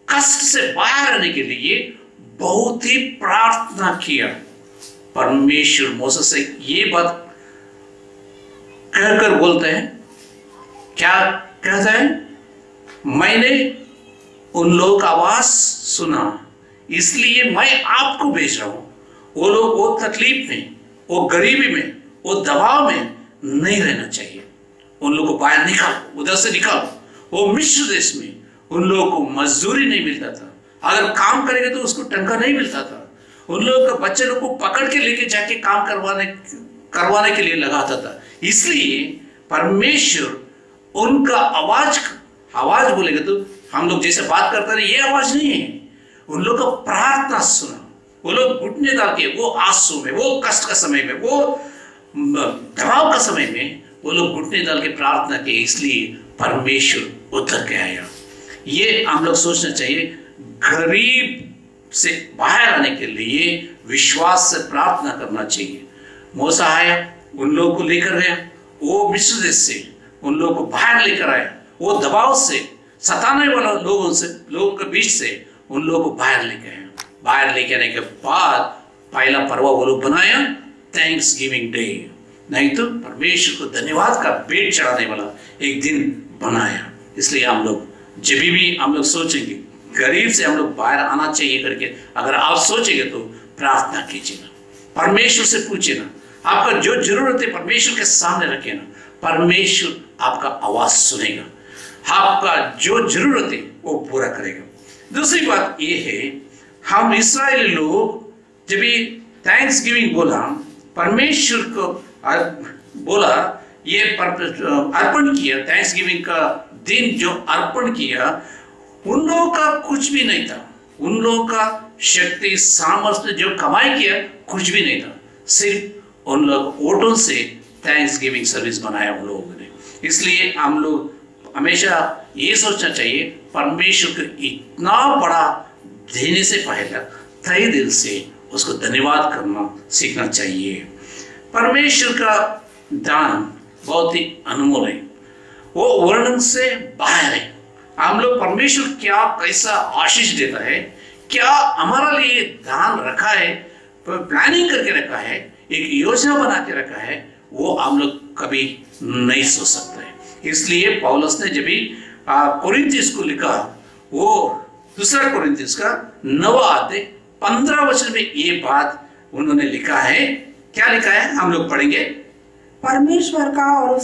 कष्ट से बाहर आने के लिए बहुत ही प्रार्थना किया। परमेश्वर मूसा से ये बात कहकर बोलते हैं, क्या कहते हैं, मैंने उन लोगों का आवाज सुना इसलिए मैं आपको भेज रहा हूं। वो लोग वो तकलीफ में, वो गरीबी में, वो दबाव में नहीं रहना चाहिए। उन लोगों को बाहर निकालो, उधर से निकालो। वो मिस्र देश में उन लोगों को मजदूरी नहीं मिलता था, अगर काम करेंगे तो उसको टंका नहीं मिलता था। उन लोगों का बच्चे लोग को पकड़ के लेके जाके काम करवाने के लिए लगाता था। इसलिए परमेश्वर उनका आवाज बोलेगा तो हम लोग जैसे बात करते रहे, ये आवाज नहीं है। उन लोग का प्रार्थना सुना। वो लोग घुटने डाल के वो आंसू में, वो कष्ट का समय में, वो दबाव का समय में वो लोग घुटने डाल के प्रार्थना किए, इसलिए परमेश्वर उतर के आया। ये हम लोग सोचना चाहिए, गरीब से बाहर आने के लिए विश्वास से प्रार्थना करना चाहिए। मूसा आया, उन लोगों को लेकर गया, वो मिस्र देश से उन लोगों को बाहर लेकर आया। वो दबाव से, सताने वाला लोगों के बीच से उन लोगों को बाहर लेके आया। बाहर लेके आने के बाद पहला पर्व वो लोग बनाया थैंक्स गिविंग डे, नहीं तो परमेश्वर को धन्यवाद का पेट चढ़ाने वाला एक दिन बनाया। इसलिए हम लोग जब भी हम लोग सोचेंगे गरीब से हम लोग बाहर आना चाहिए करके, अगर आप सोचेंगे तो प्रार्थना कीजिए ना, परमेश्वर से पूछिए ना, आपका जो जरूरत है परमेश्वर के सामने रखे ना, परमेश्वर आपका आवाज सुनेगा, आपका जो जरूरत है वो पूरा करेगा। दूसरी बात ये है, हम इस्राएली लोग जब भी थैंक्स गिविंग बोला, परमेश्वर को बोला, ये अर्पण किया, थैंक्स गिविंग का दिन जो अर्पण किया, उन लोगों का कुछ भी नहीं था। उन लोगों का शक्ति सामर्थ्य जो कमाई किया कुछ भी नहीं था, सिर्फ उन लोग वोटों से थैंक्स गिविंग सर्विस बनाया उन लोगों ने। इसलिए हम लोग हमेशा ये सोचना चाहिए, परमेश्वर को इतना बड़ा देने से पहले तहे दिल से उसको धन्यवाद करना सीखना चाहिए। परमेश्वर का दान बहुत ही अनमोल है, वो वर्णन से बाहर है। हम लोग परमेश्वर क्या कैसा आशीष देता है, क्या हमारा लिए दान रखा है, प्लानिंग करके रखा है, एक योजना बना के रखा है, वो हम लोग कभी नहीं सोच सकते। इसलिए पौलुस ने जब भी कोरिन्थियस को लिखा, वो दूसरा कोरिन्थियस का 9वां अध्याय 15 वचन में ये बात उन्होंने लिखा है। क्या लिखा है हम लोग पढ़ेंगे। परमेश्वर का और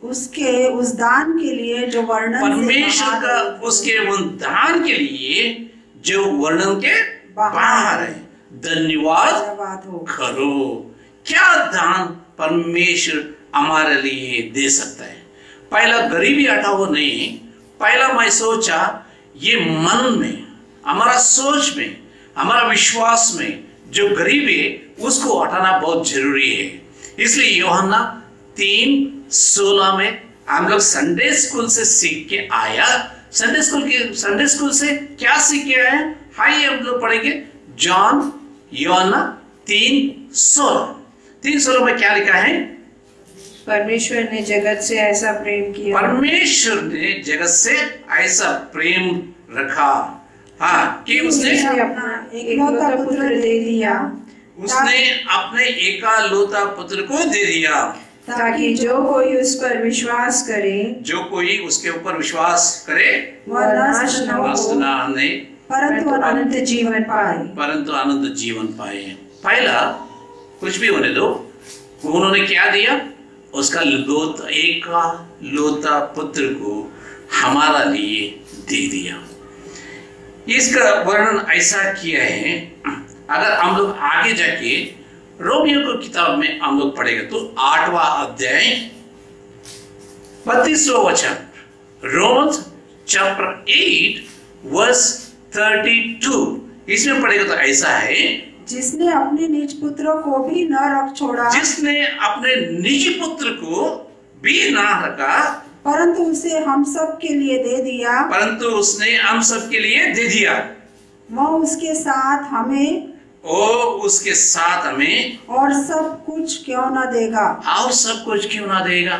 उसके उस दान के लिए जो वर्णन, परमेश्वर का उसके उस दान के लिए जो वर्णन के बाहर है, धन्यवाद करो। क्या दान परमेश्वर हमारे लिए दे सकता है। पहला गरीबी हटाओ नहीं, पहला मैं सोचा ये मन में, हमारा सोच में, हमारा विश्वास में जो गरीबी है उसको हटाना बहुत जरूरी है। इसलिए यूहन्ना 3:16 में हम लोग संडे स्कूल से सीख के आया, संडे स्कूल से क्या सीख के आए? हाई हम लोग पढ़ेंगे जॉन यूहन्ना 3:16 में क्या लिखा है? परमेश्वर ने जगत से ऐसा प्रेम किया, परमेश्वर ने जगत से ऐसा प्रेम रखा, हाँ, कि उसने अपना एकलौता पुत्र दे दिया, उसने अपने एकलौता पुत्र को दे दिया, ताकि जो कोई उस पर विश्वास करे, जो कोई उसके ऊपर विश्वास करे वह नाश न हो, परंतु अनंत जीवन पाए। पहला कुछ भी होने दो, उन्होंने क्या दिया? उसका एकलौता पुत्र को हमारा लिए दे दिया। इसका वर्णन ऐसा किया है, अगर हम लोग आगे जाके रोमियो की किताब में हम लोग पढ़ेगा तो 8वां अध्याय 32वां वचन, रोमन्स चैप्टर 8 वर्स 32, इसमें पढ़ेगा तो ऐसा है, जिसने अपने निज पुत्र को भी न रख छोड़ा, जिसने अपने निज पुत्र को भी न रखा, परंतु उसे हम सब के लिए दे दिया, वह उसके साथ हमें और सब कुछ क्यों न देगा?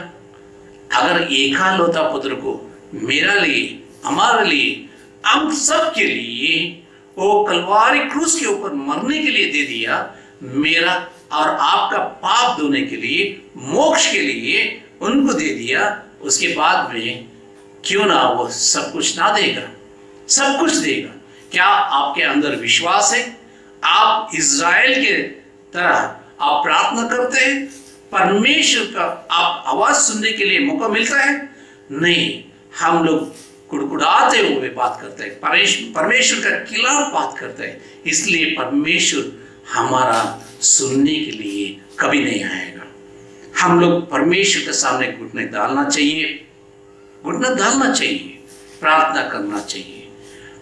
अगर एकलौता पुत्र को मेरा लिए, हमारे लिए, हम सब के लिए वो कलवारी क्रूस के ऊपर मरने के लिए दे दिया, मेरा और आपका पाप धोने के लिए, मोक्ष के लिए उनको दे दिया, उसके बाद में क्यों ना वो सब कुछ ना देगा? सब कुछ देगा। क्या आपके अंदर विश्वास है? आप इज़राइल के तरह आप प्रार्थना करते हैं? परमेश्वर का आप आवाज सुनने के लिए मौका मिलता है? नहीं, हम लोग कुड़कुड़ाते हुए बात करते हैं, परमेश्वर का खिलाफ बात करते हैं, इसलिए परमेश्वर हमारा सुनने के लिए कभी नहीं आएगा। हम लोग परमेश्वर के सामने घुटने डालना चाहिए, प्रार्थना करना चाहिए।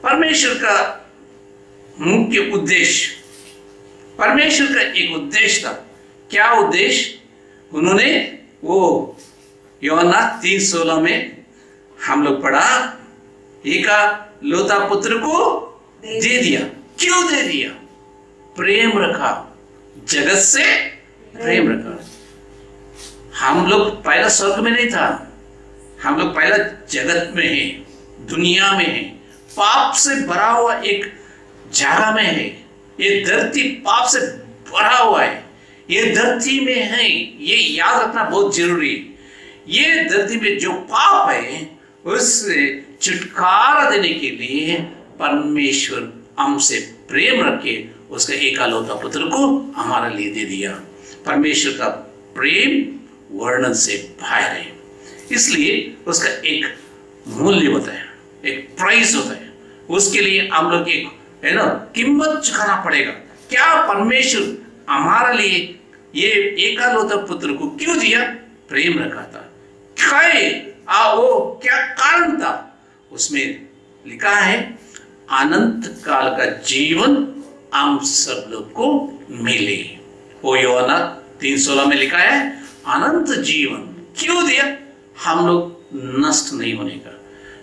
परमेश्वर का मुख्य उद्देश्य, परमेश्वर का एक उद्देश्य था। क्या उद्देश्य? उन्होंने वो यूहन्ना 3:16 में हम लोग पढ़ा, एकलौता पुत्र को दे दिया। क्यों दे दिया? प्रेम रखा, जगत से प्रेम रखा। हम लोग पहला स्वर्ग में नहीं था, हम लोग पहला जगत में है, दुनिया में है, पाप से भरा हुआ एक जगह में है। ये धरती पाप से भरा हुआ है, ये धरती में है, ये याद रखना बहुत जरूरी है। ये धरती में जो पाप है उससे छुटकारा देने के लिए परमेश्वर हमसे प्रेम रखे उसका एकलौता पुत्र को हमारे लिए दे दिया। परमेश्वर का प्रेम वर्णन से बाहर है, इसलिए उसका एक मूल्य होता है, एक प्राइस होता है। उसके लिए हम लोग एक कीमत चुकाना पड़ेगा। क्या परमेश्वर हमारे लिए ये एकलौता पुत्र को क्यों दिया? प्रेम रखा था। वो क्या कारण था? उसमें लिखा है अनंत काल का जीवन हम सब लोग को मिले। वो यूहन्ना 3:16 में लिखा है अनंत जीवन क्यों दिया? हम लोग नष्ट नहीं होने का,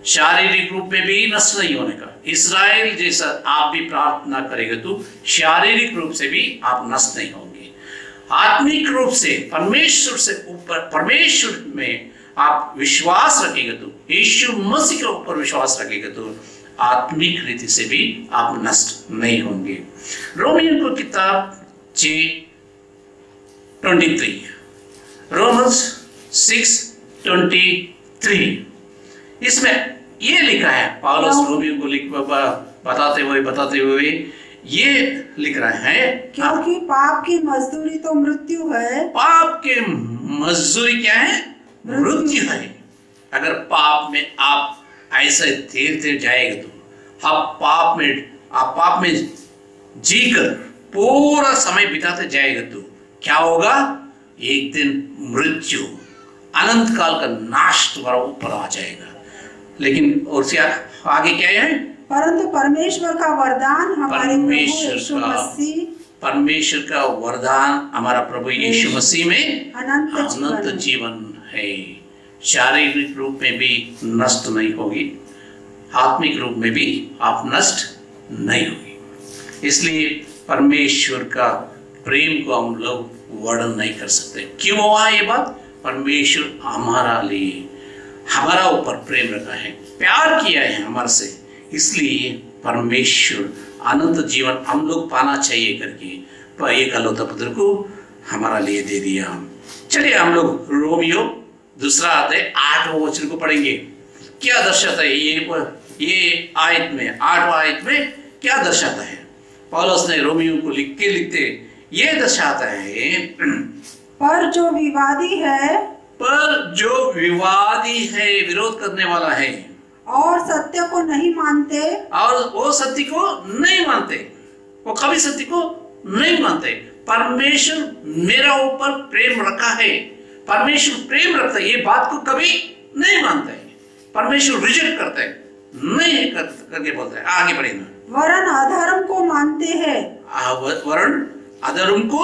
शारीरिक रूप में भी नष्ट नहीं होने का। इस्राएल जैसा आप भी प्रार्थना करेंगे तो शारीरिक रूप से भी आप नष्ट नहीं होंगे। आत्मिक रूप से परमेश्वर से ऊपर, परमेश्वर में आप विश्वास रखेंगे तो, यीशु मसीह के ऊपर विश्वास रखेंगे तो आत्मिक रीति से भी आप नष्ट नहीं होंगे। रोमियो की किताब 6:23, रोमन्स 6:23, इसमें ये लिखा है, पौलुस रोमियो को बताते हुए ये लिख रहे हैं, क्योंकि पाप की मजदूरी तो मृत्यु है। पाप के मजदूरी क्या है? मृत्यु है। अगर पाप में आप ऐसे धीरे जाएगा तो आप पाप में जीकर पूरा समय बिताते जाएगा तो क्या होगा? एक दिन मृत्यु, अनंत काल का नाश तुम्हारा ऊपर आ जाएगा। लेकिन और से आगे क्या है? परंतु परमेश्वर का वरदान हमारे परमेश्वर का वरदान हमारा प्रभु यीशु मसीह में अनंत जीवन है। शारीरिक रूप में भी नष्ट नहीं होगी, आत्मिक रूप में भी आप नष्ट नहीं होगी। इसलिए परमेश्वर का प्रेम को हम लोग वर्णन नहीं कर सकते। क्यों हुआ ये बात? परमेश्वर हमारा लिए, हमारा ऊपर प्रेम रखा है, प्यार किया है हमारे से, इसलिए परमेश्वर अनंत जीवन हम लोग पाना चाहिए करके एक अलौता पुत्र को हमारा लिए दे दिया। चलिए हम लोग रोमियो 2 अध्याय 8वां वचन को पढ़ेंगे। क्या दर्शाता है ये आयत में, 8वां आयत में क्या दर्शाता है? पौलुस ने रोमियो को लिखते ये दर्शाता है, पर जो विवादी है, विरोध करने वाला है और सत्य को नहीं मानते, और वो सत्य को नहीं मानते, वो कभी सत्य को नहीं मानते। परमेश्वर मेरा ऊपर प्रेम रखा है, परमेश्वर प्रेम रखता है, ये बात को कभी नहीं मानता है, परमेश्वर रिजेक्ट करता है, नहीं करके बोलता है। आगे बढ़े ना, वरन अधर्म को मानते हैं, वरन अधर्म को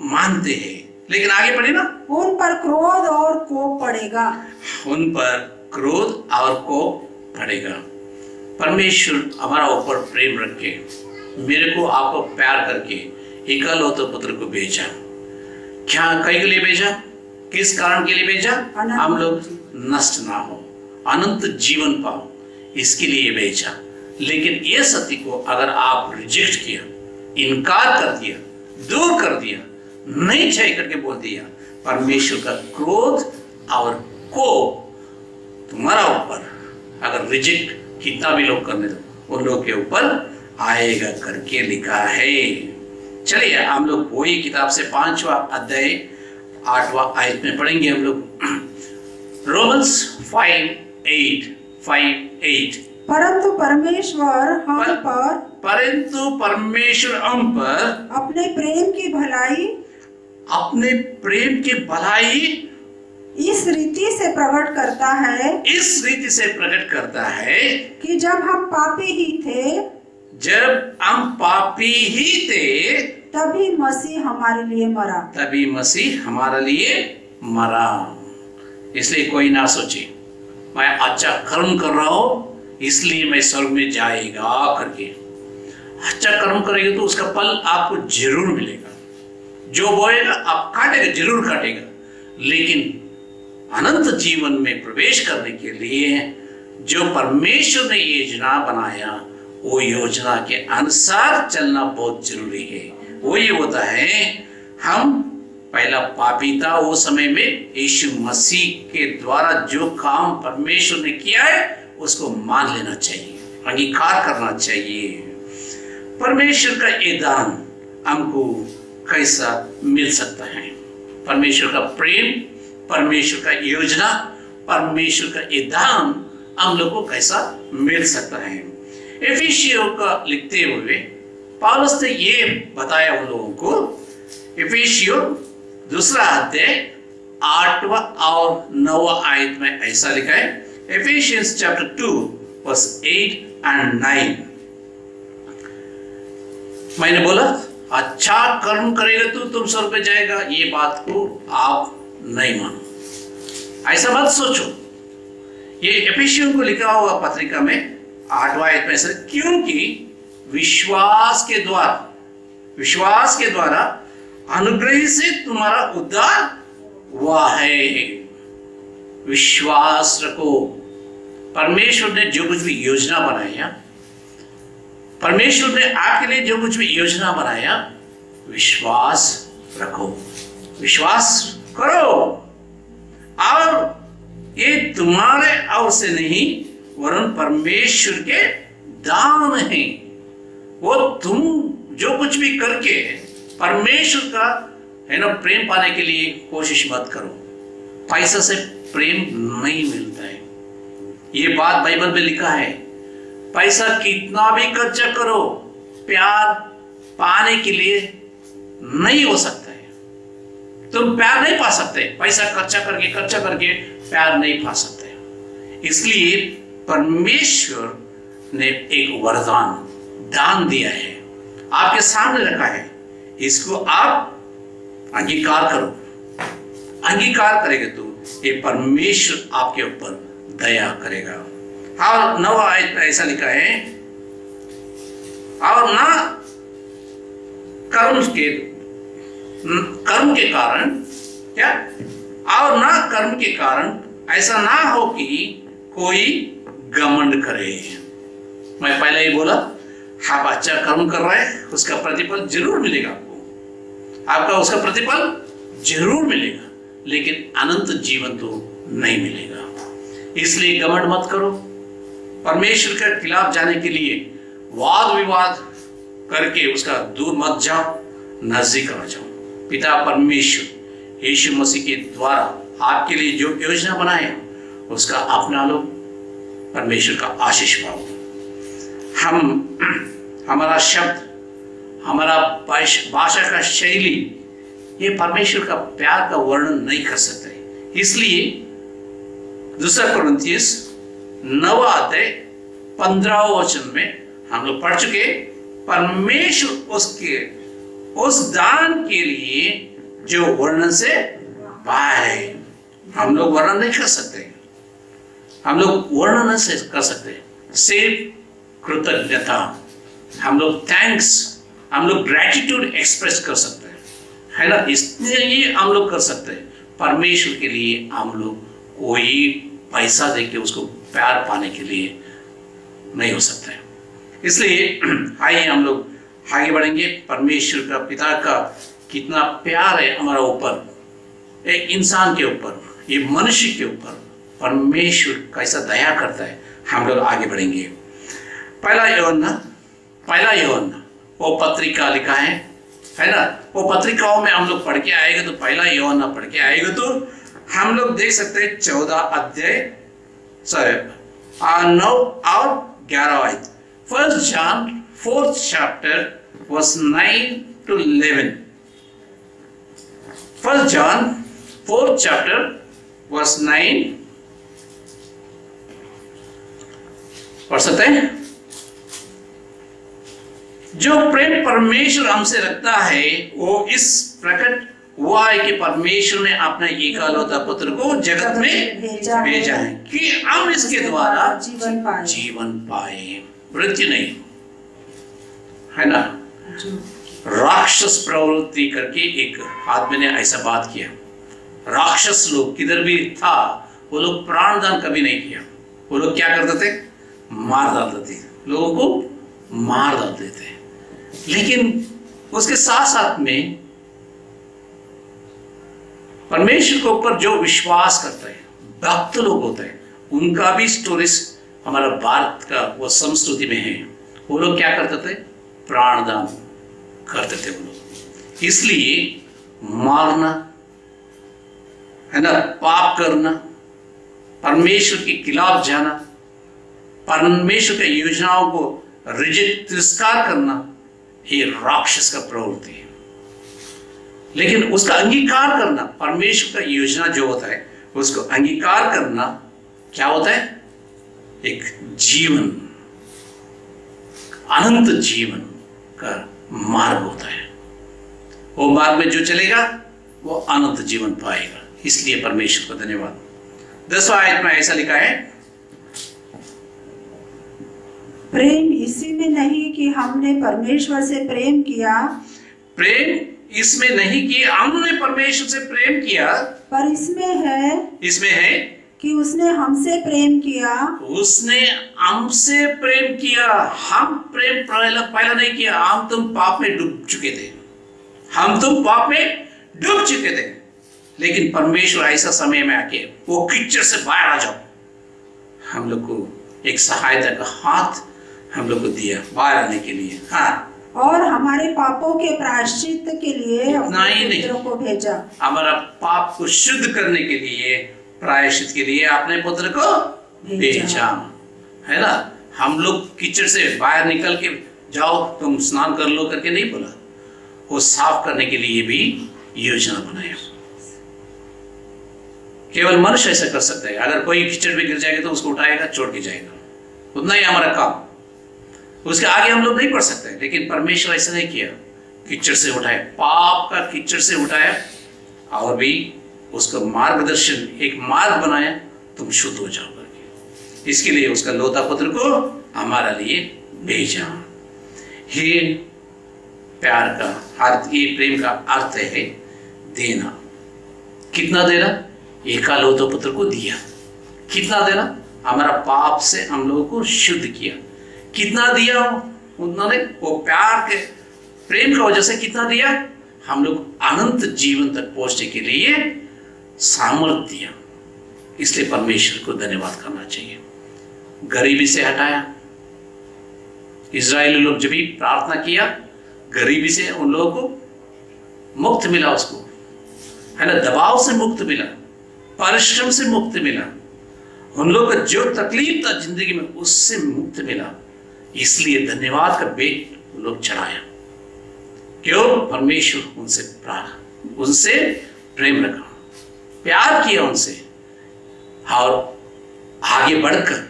मानते हैं। लेकिन आगे बढ़े ना, उन पर क्रोध और कोप पड़ेगा, उन पर क्रोध और कोप पड़ेगा। परमेश्वर हमारा ऊपर प्रेम रख के, मेरे को आपको प्यार करके एकलौते पुत्र को भेजा। क्या कई के लिए भेजा? किस कारण के लिए भेजा? हम लोग नष्ट ना हो, अनंत जीवन पाओ, इसके लिए भेजा। लेकिन ये सत्य को अगर आप रिजेक्ट किया, इनकार कर दिया, दूर कर दिया, नहीं चाहिए करके बोल दिया, परमेश्वर का क्रोध और कोप तुम्हारा ऊपर अगर रिजेक्ट कितना भी लोग करने दो, उन लोग के ऊपर आएगा करके लिखा है। चलिए हम लोग वही किताब से 5वां अध्याय 8वां आयत में पढ़ेंगे हम लोग। रोमन्स 5:8 परंतु परमेश्वर हम पर अपने प्रेम की भलाई इस रीति से प्रकट करता है कि जब हम पापी ही थे तभी मसीह हमारे लिए मरा। इसलिए कोई ना सोचे मैं अच्छा कर्म कर रहा हूं इसलिए मैं स्वर्ग में जाएगा करके। अच्छा कर्म करेंगे तो उसका फल आपको जरूर मिलेगा, जो बोएगा आप काटेगा, जरूर काटेगा। लेकिन अनंत जीवन में प्रवेश करने के लिए जो परमेश्वर ने योजना बनाया, वो योजना के अनुसार चलना बहुत जरूरी है। वो ये होता है, हम पहला पापी था, वो समय में यीशु मसीह के द्वारा जो काम परमेश्वर ने किया है उसको मान लेना चाहिए, अंगीकार करना चाहिए। परमेश्वर का ये दान हमको कैसा मिल सकता है? परमेश्वर का प्रेम, परमेश्वर का योजना, परमेश्वर का ये दान हम लोग को कैसा मिल सकता है? एफिसियों का लिखते हुए पौलुस ने ये बताया उन लोगों को। एफिसियों 2 अध्याय 8वां और 9वां आयत में ऐसा लिखा है। Ephesians chapter 2 verse 8 and 9। मैंने बोला अच्छा कर्म करेगा तो तुम स्वर्ग पे जाएगा, ये बात को आप नहीं मानो, ऐसा मत सोचो। ये एफिसियों को लिखा हुआ पत्रिका में 8वां आयत में से, क्योंकि विश्वास के द्वारा अनुग्रह से तुम्हारा उद्धार हुआ है। विश्वास रखो। परमेश्वर ने जो कुछ भी योजना बनाया, परमेश्वर ने आपके लिए जो कुछ भी योजना बनाया, विश्वास रखो, विश्वास करो। और ये तुम्हारे और से नहीं वरन परमेश्वर के दान है। वो तुम जो कुछ भी करके परमेश्वर का है ना प्रेम पाने के लिए कोशिश मत करो। पैसा से प्रेम नहीं मिलता है, ये बात बाइबल में लिखा है। पैसा कितना भी खर्चा करो, प्यार पाने के लिए नहीं हो सकता है। तुम प्यार नहीं पा सकते, पैसा खर्चा करके प्यार नहीं पा सकते। इसलिए परमेश्वर ने एक वरदान दान दिया है, आपके सामने रखा है, इसको आप अंगीकार करो। अंगीकार करेंगे तो ये परमेश्वर आपके ऊपर दया करेगा। और 9 आयत में ऐसा लिखा है, और ना कर्म के कारण क्या, और ना कर्म के कारण ऐसा ना हो कि कोई घमंड करे। मैं पहले ही बोला, आप अच्छा कर्म कर रहे हैं, उसका प्रतिफल जरूर मिलेगा आपका उसका प्रतिफल जरूर मिलेगा, लेकिन अनंत जीवन तो नहीं मिलेगा। इसलिए घमंड मत करो। परमेश्वर के खिलाफ जाने के लिए वाद विवाद करके उसका दूर मत जाओ, नजदीक आ जाओ। पिता परमेश्वर यीशु मसीह के द्वारा आपके लिए जो योजना बनाए उसका अपना लो, परमेश्वर का आशीष पाओ। हमारा शब्द, हमारा भाषा का शैली ये परमेश्वर का प्यार का वर्णन नहीं कर सकते। इसलिए 2 कुरिन्थियस 9 अध्याय 15 वचन में हम लोग पढ़ चुके, परमेश्वर उस दान के लिए जो वर्णन से बाहर है। हम लोग वर्णन नहीं कर सकते, हम लोग वर्णन नहीं कर सकते, सिर्फ कृतज्ञता, हम लोग थैंक्स, हम लोग ग्रेटिट्यूड एक्सप्रेस कर सकते हैं, है ना। इसलिए हम लोग कर सकते हैं। परमेश्वर के लिए हम लोग कोई पैसा देके उसको प्यार पाने के लिए नहीं हो सकता है। इसलिए आइए हम लोग आगे बढ़ेंगे। परमेश्वर का, पिता का कितना प्यार है हमारा ऊपर, एक इंसान के ऊपर, ये मनुष्य के ऊपर परमेश्वर कैसा दया करता है। हम लोग आगे बढ़ेंगे। पहला यूहन्ना वो पत्रिका लिखा है ना। वो पत्रिकाओं में हम लोग पढ़ के आएगा तो पहला यूहन्ना पढ़ के आएगा तो हम लोग देख सकते हैं 14 अध्याय 9 और 11 आयत। 1 John 4th chapter verse 9 to 11। 1 John 4th chapter verse 9 पढ़ सकते हैं। जो प्रेम परमेश्वर हमसे रखता है वो इस प्रकट हुआ है कि परमेश्वर ने अपने एकलौता पुत्र को जगत में भेजा है कि हम इसके द्वारा जीवन पाए, मृत्यु नहीं, है ना। राक्षस प्रवृत्ति करके एक आदमी ने ऐसा बात किया। राक्षस लोग किधर भी था वो लोग प्राणदान कभी नहीं किया। वो लोग क्या करते थे, मार डालते थे, लोगों को मार डालते थे। लेकिन उसके साथ साथ में परमेश्वर के ऊपर जो विश्वास करता है, भक्त लोग होते हैं, उनका भी स्टोरीज हमारा भारत का वो संस्कृति में है। वो लोग क्या करते थे, प्राणदान करते थे वो लोग। इसलिए मारना, है ना, पाप करना, परमेश्वर के खिलाफ जाना, परमेश्वर की योजनाओं को रिजेक्ट, तिरस्कार करना, ये राक्षस का प्रवृत्ति है। लेकिन उसका अंगीकार करना, परमेश्वर का योजना जो होता है उसको अंगीकार करना क्या होता है, एक जीवन, अनंत जीवन का मार्ग होता है। वो मार्ग में जो चलेगा वो अनंत जीवन पाएगा। इसलिए परमेश्वर को धन्यवाद। 10वां आयत में ऐसा लिखा है, प्रेम इसी में नहीं कि हमने परमेश्वर से प्रेम किया, प्रेम इसमें नहीं कि हमने परमेश्वर से प्रेम किया, पर इसमें है कि उसने हमसे प्रेम किया। उसने हमसे प्रेम किया। हम प्रेम पहला नहीं किया। हम तुम पाप में डूब चुके थे, हम तुम पाप में डूब चुके थे। लेकिन परमेश्वर ऐसा समय में आके वो कीचड़ से बाहर आ जाओ, हम लोग को एक सहायता का हाथ हम लोग को दिया बाहर आने के लिए। हाँ, और हमारे पापों के प्रायश्चित के लिए अपने पुत्र को भेजा। हमारा पाप को शुद्ध करने के लिए, प्रायश्चित के लिए अपने पुत्र को भेजा, है ना। हम लोग कीचड़ से बाहर निकल के जाओ, तुम स्नान कर लो करके नहीं बोला, वो साफ करने के लिए भी योजना बनाया। केवल मनुष्य ऐसा कर सकता है। अगर कोई कीचड़ में गिर जाएगा तो उसको उठाएगा, छोड़ के जाएगा, उतना ही हमारा काम। उसके आगे हम लोग नहीं पढ़ सकते। लेकिन परमेश्वर ऐसा नहीं किया, कीचड़ से उठाया, पाप का कीचड़ से उठाया और भी उसका मार्गदर्शन, एक मार्ग बनाया, तुम शुद्ध हो जाओगे। इसके लिए उसका लौता पुत्र को हमारे लिए भेजा। हे प्यार का अर्थ, ये प्रेम का अर्थ है देना। कितना देना? एकलौते पुत्र को दिया। कितना देना? हमारा पाप से हम लोगों को शुद्ध किया। कितना दिया उन्होंने? वो प्यार के प्रेम का वजह से कितना दिया? हम लोग अनंत जीवन तक पहुंचने के लिए सामर्थ्य दिया। इसलिए परमेश्वर को धन्यवाद करना चाहिए। गरीबी से हटाया। इजरायली लोग जब भी प्रार्थना किया, गरीबी से उन लोगों को मुक्त मिला, उसको है ना, दबाव से मुक्त मिला, परिश्रम से मुक्त मिला, उन लोगों का जो तकलीफ था जिंदगी में उससे मुक्त मिला। इसलिए धन्यवाद का बेट लोग चढ़ाया। क्यों? परमेश्वर उनसे प्रेम रखा, प्यार किया उनसे, और आगे बढ़कर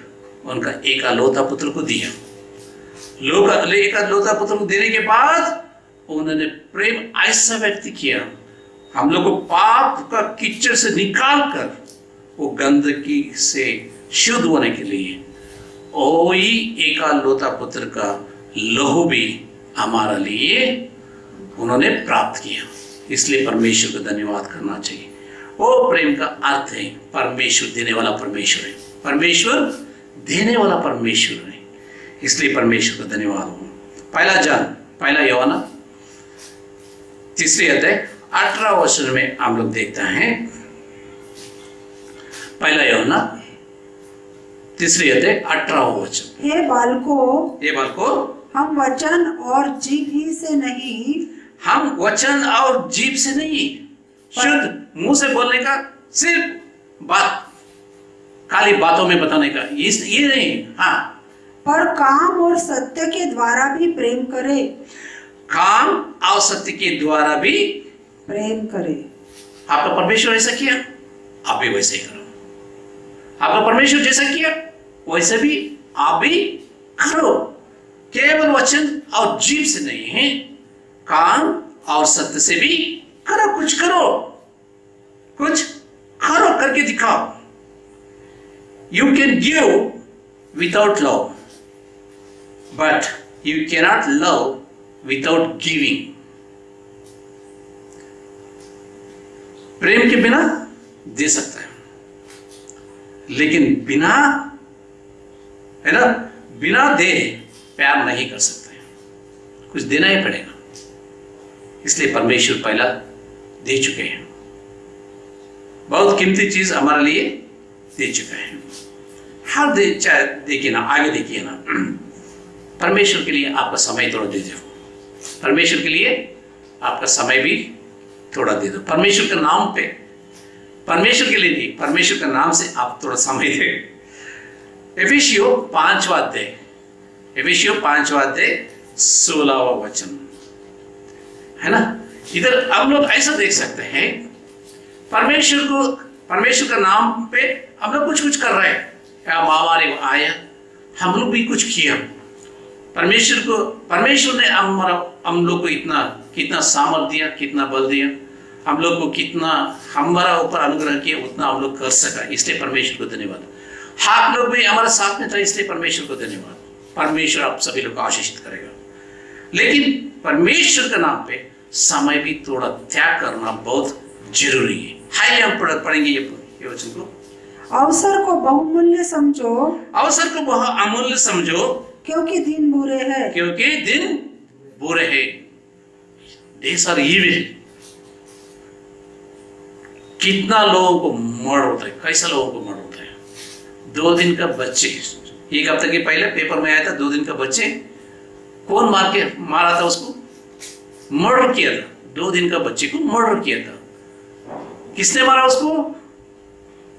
उनका एकलौता पुत्र को दिया। एकलौता पुत्र को देने के बाद उन्होंने प्रेम ऐसा व्यक्त किया, हम लोग को पाप का कीचड़ से निकाल कर वो गंदगी से शुद्ध होने के लिए वही एकलौता पुत्र का लहू भी हमारे लिए उन्होंने प्राप्त किया। इसलिए परमेश्वर को धन्यवाद करना चाहिए। वो प्रेम का अर्थ है परमेश्वर देने वाला परमेश्वर है। परमेश्वर देने वाला परमेश्वर है, इसलिए परमेश्वर का धन्यवाद हो। पहला यूहन्ना 3 अध्याय 18 वचन में हम लोग देखते हैं। पहला यूहन्ना 3 अध्याय 18 वचन। हे बालकों, हम वचन और जीभ ही से नहीं, हम वचन और जीभ से नहीं, शुद्ध मुंह से बोलने का, सिर्फ बात, खाली बातों में बताने का, ये नहीं, हाँ, पर काम और सत्य के द्वारा भी प्रेम करे। काम और सत्य के द्वारा भी प्रेम करे। आपका परमेश्वर ऐसा किया, आप भी वैसे ही करो। आपका परमेश्वर जैसा किया वैसे भी आप भी करो। केवल वचन और जीभ से नहीं है, काम और सत्य से भी करो। कुछ करो, करके दिखाओ। You can give without love, but you cannot love without giving. प्रेम के बिना दे सकता है, लेकिन बिना, है ना, बिना दे प्यार नहीं कर सकते। कुछ देना ही पड़ेगा। इसलिए परमेश्वर पहला दे चुके हैं, बहुत कीमती चीज हमारे लिए दे चुका है। हर देखिए ना, आगे देखिए ना, परमेश्वर के लिए आपका समय थोड़ा दे दो। परमेश्वर के लिए आपका समय भी थोड़ा दे दो। परमेश्वर के नाम पे, परमेश्वर के लिए नहीं, परमेश्वर के नाम से आप थोड़ा समय दे। एफिसियों 5वां अध्याय 16वां वचन, है ना। इधर हम लोग ऐसा देख सकते हैं, परमेश्वर का नाम पे हम लोग कुछ कर रहे हैं। क्या महामारी आया, हम लोग भी कुछ किया। परमेश्वर ने हम लोग को कितना सामर्थ दिया, कितना बल दिया, हम लोग को कितना हमारा ऊपर अनुग्रह किया, उतना हम लोग कर सका। इसलिए परमेश्वर को धन्यवाद। आप लोग भी हमारे साथ में था, इसलिए परमेश्वर को धन्यवाद। परमेश्वर आप सभी लोग को आशीषित करेगा। लेकिन परमेश्वर के नाम पे समय भी थोड़ा त्याग करना बहुत जरूरी है। हाई हम पढ़ेंगे ये वचन को। अवसर को बहुमूल्य समझो, अमूल्य समझो, क्योंकि दिन बुरे हैं। Days are evil। कितना लोगों को मर्डर होता है, कैसा लोगों को मर्डर होता है। 2 दिन का बच्चे, एक हफ्ते के पहले पेपर में आया था, 2 दिन का बच्चे कौन मारा था, उसको मर्डर किया था। 2 दिन का बच्चे को मर्डर किया था। किसने मारा उसको?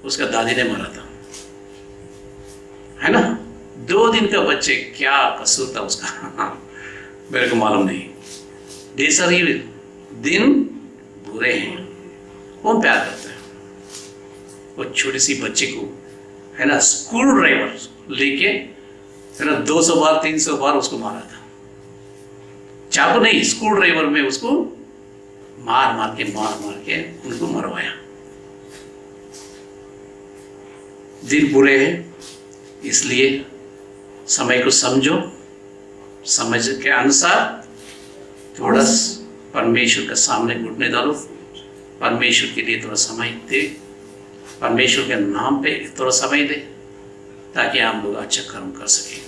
उसका दादी ने मारा था, है ना। 2 दिन का बच्चे, क्या कसूर था उसका मेरे को मालूम नहीं। Days are evil, दिन बुरे हैं। कौन प्यार करता है? वो छोटी सी बच्चे को, है ना, स्क्रू ड्राइवर लेके, है ना, 200 बार 300 बार उसको मारा था। चाकू नहीं, स्क्रू ड्राइवर में उसको मार मार के उनको मरवाया। दिन बुरे हैं, इसलिए समय को समझो, समझ के अनुसार थोड़ा परमेश्वर के सामने घुटने डालो, परमेश्वर के लिए थोड़ा समय दे, परमेश्वर के नाम पे थोड़ा समय दे, ताकि हम लोग अच्छा कर्म कर सकें,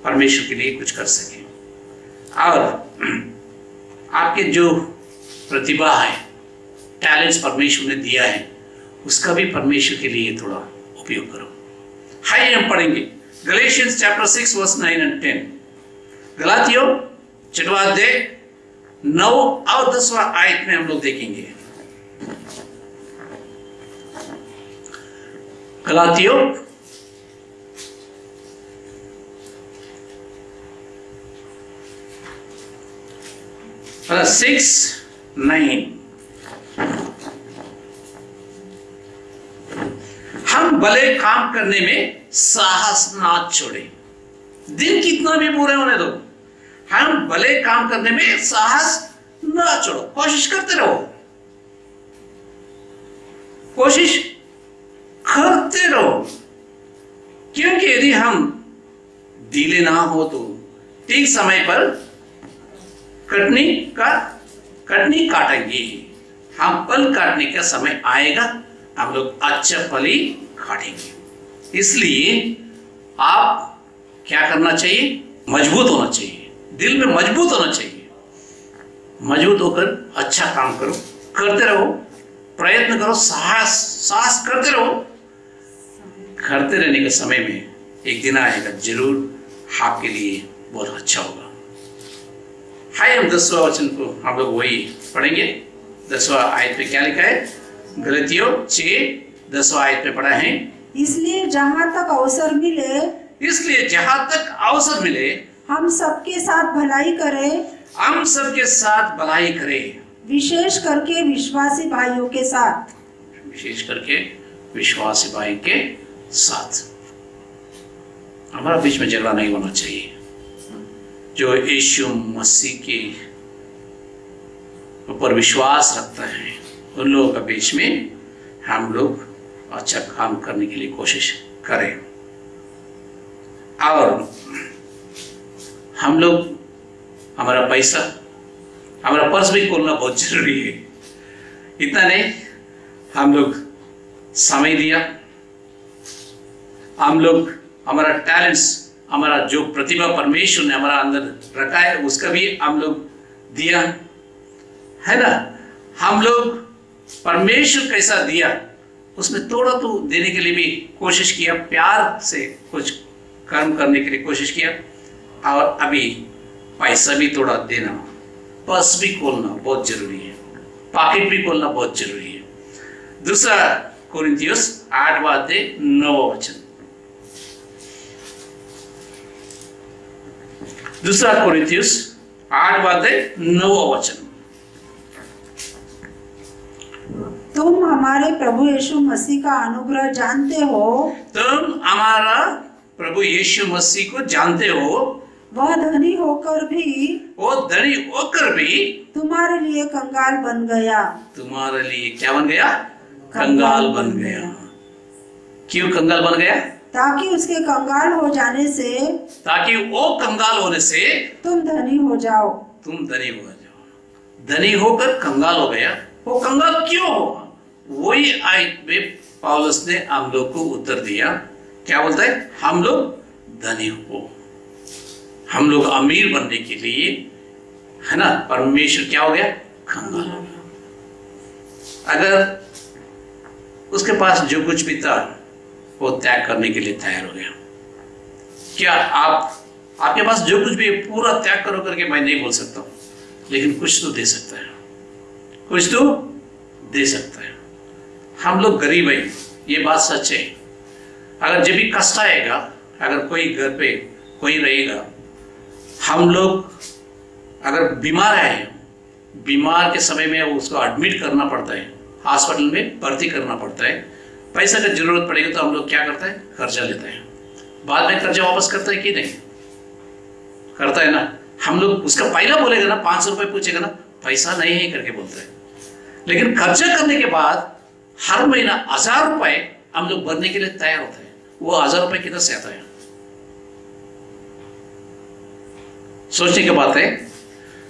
परमेश्वर के लिए कुछ कर सकें। और आपके जो प्रतिभा है, टैलेंट्स परमेश्वर ने दिया है, उसका भी परमेश्वर के लिए थोड़ा उपयोग करो। हाय, हम पढ़ेंगे गलेशियंस चैप्टर 6 वर्स 9 and 10। गलातियों 6वां अध्याय 9 और 10वां आयत में हम लोग देखेंगे। गलातियों 6:9। हम भले काम करने में साहस ना छोड़े। दिन कितना भी बुरे होने दो, हम भले काम करने में साहस ना छोड़ो, कोशिश करते रहो, कोशिश करते रहो। क्योंकि यदि हम ढीले ना हो तो ठीक समय पर कटनी काटेंगे। हम फल काटने का समय आएगा, हम लोग अच्छा फल ही काटेंगे। इसलिए आप क्या करना चाहिए? मजबूत होना चाहिए, दिल में मजबूत होना चाहिए। मजबूत होकर अच्छा काम करो, करते रहो, प्रयत्न करो, साहस करते रहो। करते रहने के समय में एक दिन आएगा, जरूर आपके लिए बहुत अच्छा होगा। हाय, हम 10वां वचन को हम लोग वही पढ़ेंगे। 10वां आयत पे क्या लिखा है? गलातियों 6:10 आयत पे पढ़ा है, इसलिए जहाँ तक अवसर मिले हम सबके साथ भलाई करें, विशेष करके विश्वासी भाइयों के साथ। हमारा बीच में झगड़ा नहीं होना चाहिए। जो यीशु मसीह के ऊपर विश्वास रखता है, उन लोगों के बीच में हम लोग अच्छा काम करने के लिए कोशिश करें। और हम लोग हमारा पैसा, हमारा पर्स भी खोलना बहुत जरूरी है। इतना नहीं, हम लोग समय दिया, हम लोग हमारा टैलेंट्स, हमारा जो प्रतिभा परमेश्वर ने हमारा अंदर रखा है, उसका भी हम लोग दिया है ना। हम लोग परमेश्वर कैसा दिया उसमें थोड़ा तो देने के लिए भी कोशिश किया, प्यार से कुछ कर्म करने के लिए कोशिश किया। और अभी पैसा भी थोड़ा देना, पर्स भी खोलना बहुत जरूरी है, पॉकेट भी खोलना बहुत जरूरी है। दूसरा कोरिन्थियोस 8वां अध्याय 9वां वचन। दूसरा कोरिन्थियोस 8वां अध्याय 9वां वचन। तुम हमारे प्रभु यीशु मसीह का अनुग्रह जानते हो, तुम हमारा प्रभु यीशु मसीह को जानते हो, वह धनी होकर भी तुम्हारे लिए कंगाल बन गया। तुम्हारे लिए क्या बन गया? कंगाल बन गया। क्यों कंगाल बन गया? ताकि उसके कंगाल हो जाने से, ताकि वो कंगाल होने से तुम धनी हो जाओ। धनी होकर कंगाल हो गया। वो कंगाल क्यों हुआ? वही आयत में पौलुस ने हम लोग को उत्तर दिया। क्या बोलता है? हम लोग धनी हो, हम लोग अमीर बनने के लिए, है ना, परमेश्वर क्या हो गया? कंगाल हो गया। अगर उसके पास जो कुछ भी था वो त्याग करने के लिए तैयार हो गया। क्या आपके पास जो कुछ भी पूरा त्याग करो करके मैं नहीं बोल सकता हूं, लेकिन कुछ तो दे सकता है, कुछ तो दे सकता है। हम लोग गरीब हैं, ये बात सच है। अगर जब भी कष्ट आएगा, अगर कोई घर पे कोई रहेगा, हम लोग अगर बीमार है, बीमार के समय में उसको एडमिट करना पड़ता है, हॉस्पिटल में भर्ती करना पड़ता है, पैसा का जरूरत पड़ेगी तो हम लोग क्या करते हैं? कर्जा लेते हैं। बाद में कर्जा वापस करता है कि नहीं? करता है ना। हम लोग उसका पहला बोलेगा ना, 500 रुपए पूछेगा ना, पैसा नहीं है करके बोलता है। लेकिन कर्जा करने के बाद हर महीना 1000 रुपए हम लोग भरने के लिए तैयार होते हैं। वो 1000 रुपए किधर से आता है? सोचने की बात है।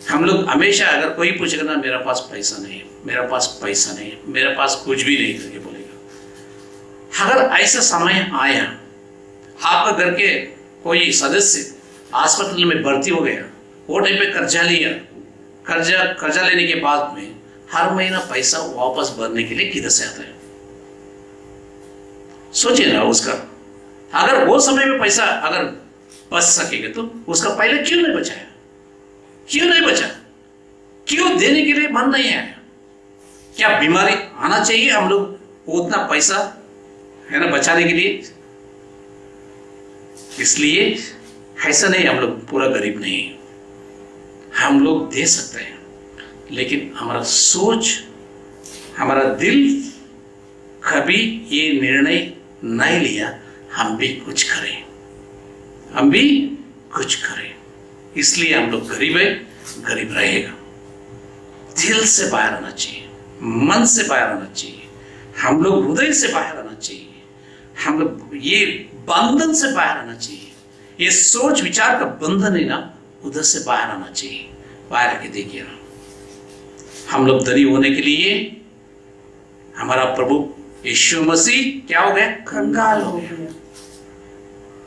हम लोग हमेशा अगर कोई पूछेगा ना मेरा पास पैसा नहीं है, मेरा पास पैसा नहीं है, मेरे पास कुछ भी नहीं करके बोलेगा। अगर ऐसा समय आया आपका घर के कोई सदस्य अस्पताल में भर्ती हो गया, वो टाइम पे कर्जा लिया, कर्जा लेने के बाद में हर महीना पैसा वापस भरने के लिए किधर से आता है? सोचिए ना उसका। अगर वो समय में पैसा अगर बच सकेगा तो उसका पहले क्यों नहीं बचाया? क्यों नहीं बचा? क्यों देने के लिए मन नहीं आया? क्या बीमारी आना चाहिए हम लोग उतना पैसा है ना बचाने के लिए? इसलिए ऐसा नहीं, हम लोग पूरा गरीब नहीं, हम लोग दे सकते हैं, लेकिन हमारा सोच, हमारा दिल कभी ये निर्णय नहीं लिया हम भी कुछ करें, हम भी कुछ करें। इसलिए हम लोग गरीब है, गरीब रहेगा। दिल से बाहर आना चाहिए, मन से बाहर आना चाहिए, हम लोग हृदय से बाहर आना चाहिए, हम लोग ये बंधन से बाहर आना चाहिए। ये सोच विचार का बंधन है ना, उधर से बाहर आना चाहिए। बाहर आके देखिए ना, हम लोग धनी होने के लिए हमारा प्रभु यीशु मसीह क्या हो गया? कंगाल हो गया।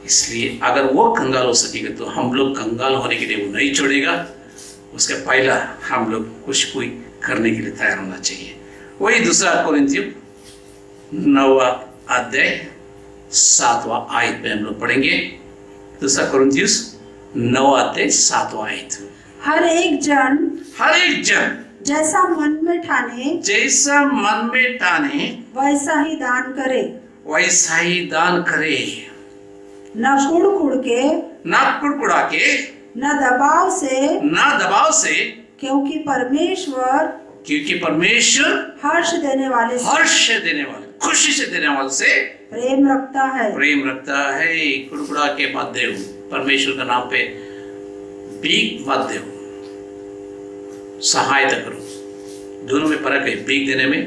इसलिए अगर वो कंगाल हो सकेगा तो हम लोग कंगाल होने के लिए वो नहीं छोड़ेगा। उसके पहला हम लोग कुछ कोई करने के लिए तैयार होना चाहिए। वही 2 कोरिन्थियों 9वां अध्याय 7वां आयत पे हम लोग पढ़ेंगे। 2 कोरिन्थियों 9वां अध्याय 7वां आयत। हर एक जन जैसा मन में ठाने वैसा ही दान करे, न कुड़कुड़ा के, न दबाव से, क्योंकि परमेश्वर हर्ष देने वाले, खुशी से देने वाले से प्रेम रखता है। कुड़कुड़ा के मत दो, परमेश्वर के नाम पे भीख मत दो, सहायता करो। दोनों में फर्क है, भीख देने में,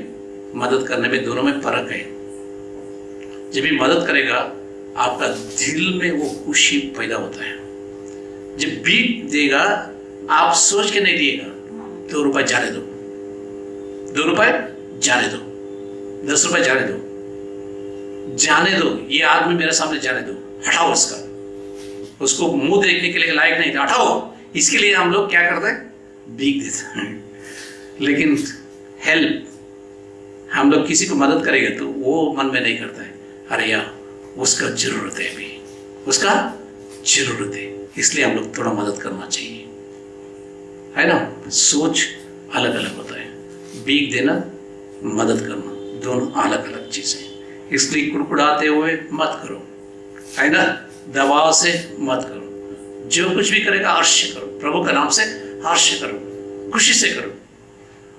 मदद करने में, दोनों में फर्क है। जब भी मदद करेगा आपका दिल में वो खुशी पैदा होता है। जब भीख देगा आप सोच के नहीं दिएगा, 2 रुपए जाने दो, 2 रुपए जाने दो, 10 रुपए जाने दो, ये आदमी मेरे सामने जाने दो, हटाओ उसको मुंह देखने के लिए लायक नहीं था, हटाओ। इसके लिए हम लोग क्या करते हैं? भीख देते हैं। लेकिन हेल्प, हम लोग किसी को मदद करेंगे तो वो मन में नहीं करता है, अरे यार उसका जरूरत है, अभी उसका जरूरत है, इसलिए हम लोग थोड़ा मदद करना चाहिए, है ना। सोच अलग अलग होता है। भीख देना, मदद करना, दोनों अलग अलग चीजें। इसलिए कुड़कुड़ाते हुए मत करो, है ना, दबाव से मत करो। जो कुछ भी करेगा हर्ष करो, प्रभु के नाम से हर्ष करो, खुशी से करो।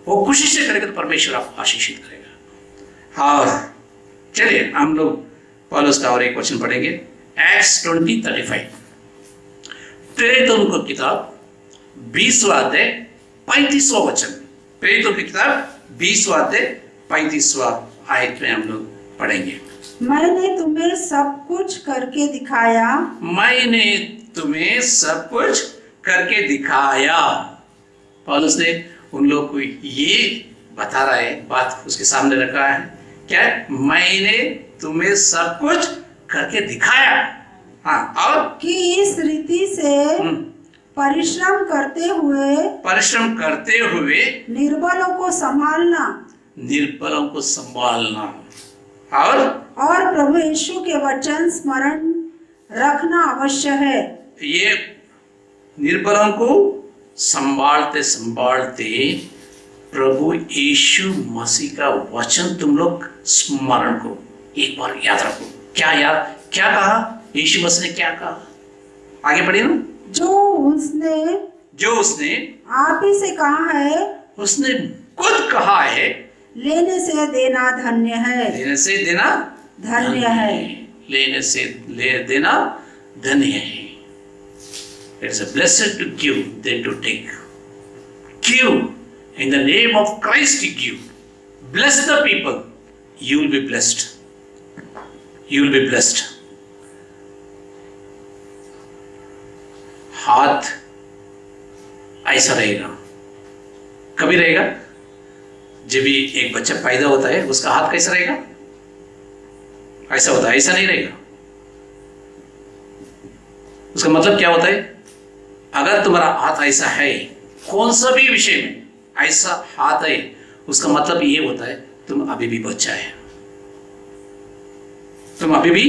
वो खुशी से करेगा तो परमेश्वर आपको आशीषित करेगा। हाँ, चलिए हम लोग पौलुस का और एक वचन पढ़ेंगे। एक्ट्स 20:35, प्रेरितों की किताब 20वां अध्याय 35वां वचन। प्रेरितों की किताब 20वां अध्याय 35वां आयत में हम लोग पढ़ेंगे। मैंने तुम्हें सब कुछ करके दिखाया। पौलुस ने उन लोगों को ये बता रहा है, बात उसके सामने रखा है, क्या? मैंने तुम्हें सब कुछ करके दिखाया। हाँ, और कि इस रीति से परिश्रम करते हुए निर्बलों को संभालना और प्रभु यीशु के वचन स्मरण रखना आवश्य है। ये निर्बलों को संभालते संभालते प्रभु यीशु मसीह का वचन तुम लोग स्मरण करो, एक बार याद रखो। क्या कहा यीशु मसीह ने? क्या कहा? आगे पढ़िए ना। जो उसने आप ही से कहा है, उसने खुद कहा है, लेने से देना धन्य है। लेने से देना धन्य है। It's a blessed to give than to take. Give in the name of Christ. Give. Bless the people. You will be blessed. you will be blessed. हाथ ऐसा रहेगा, कभी रहेगा जब भी एक बच्चा पैदा होता है उसका हाथ कैसा रहेगा, ऐसा होता है, ऐसा नहीं रहेगा। उसका मतलब क्या होता है, अगर तुम्हारा हाथ ऐसा है, कौन सा भी विषय में ऐसा हाथ है, उसका मतलब ये होता है तुम अभी भी बच्चा है, तुम अभी भी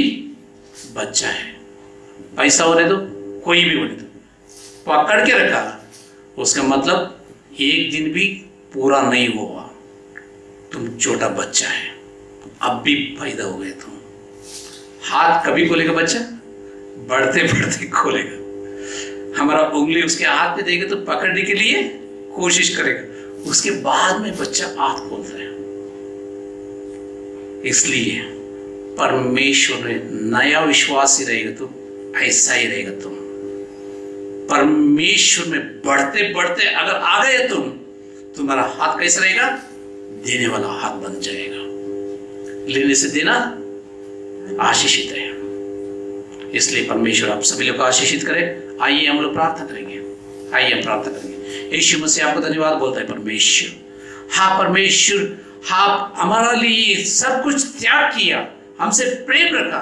बच्चा है। पैसा होने दो, कोई भी होने दो, पकड़ के रखा, उसका मतलब एक दिन भी पूरा नहीं हुआ, तुम छोटा बच्चा है, अब भी पैदा हो गए तुम। हाथ कभी खोलेगा बच्चा, बढ़ते बढ़ते खोलेगा। हमारा उंगली उसके हाथ में देगा तो पकड़ने के लिए कोशिश करेगा, उसके बाद में बच्चा आंख खोलता है। इसलिए परमेश्वर में नया विश्वास ही रहेगा तो ऐसा ही रहेगा तुम। परमेश्वर में बढ़ते बढ़ते अगर आ गए तुम, तुम्हारा हाथ कैसा रहेगा, देने वाला हाथ बन जाएगा। लेने से देना आशीषित है। इसलिए परमेश्वर आप सभी लोग को आशीषित करे। आइए हम लोग प्रार्थना करेंगे, आइए हम प्रार्थना करेंगे। यीशु मसीह आपको धन्यवाद बोलता है परमेश्वर। हाँ परमेश्वर, आप हमारा लिए सब कुछ त्याग किया, हमसे प्रेम रखा,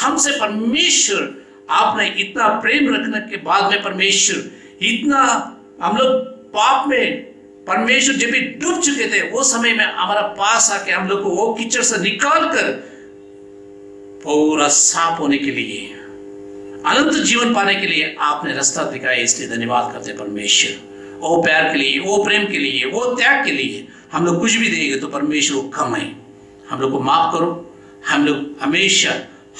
हमसे परमेश्वर आपने इतना प्रेम रखने के बाद में परमेश्वर इतना हम लोग पाप में परमेश्वर जब भी डूब चुके थे, वो समय में हमारा पास आके हम लोग को वो कीचड़ से निकाल कर पूरा साफ होने के लिए, अनंत जीवन पाने के लिए आपने रास्ता दिखाया। इसलिए धन्यवाद करते परमेश्वर। वो प्यार के लिए, वो प्रेम के लिए, वो त्याग के लिए हम लोग कुछ भी देंगे तो परमेश्वर वो कम है। हम लोग को माफ करो। हम लोग हमेशा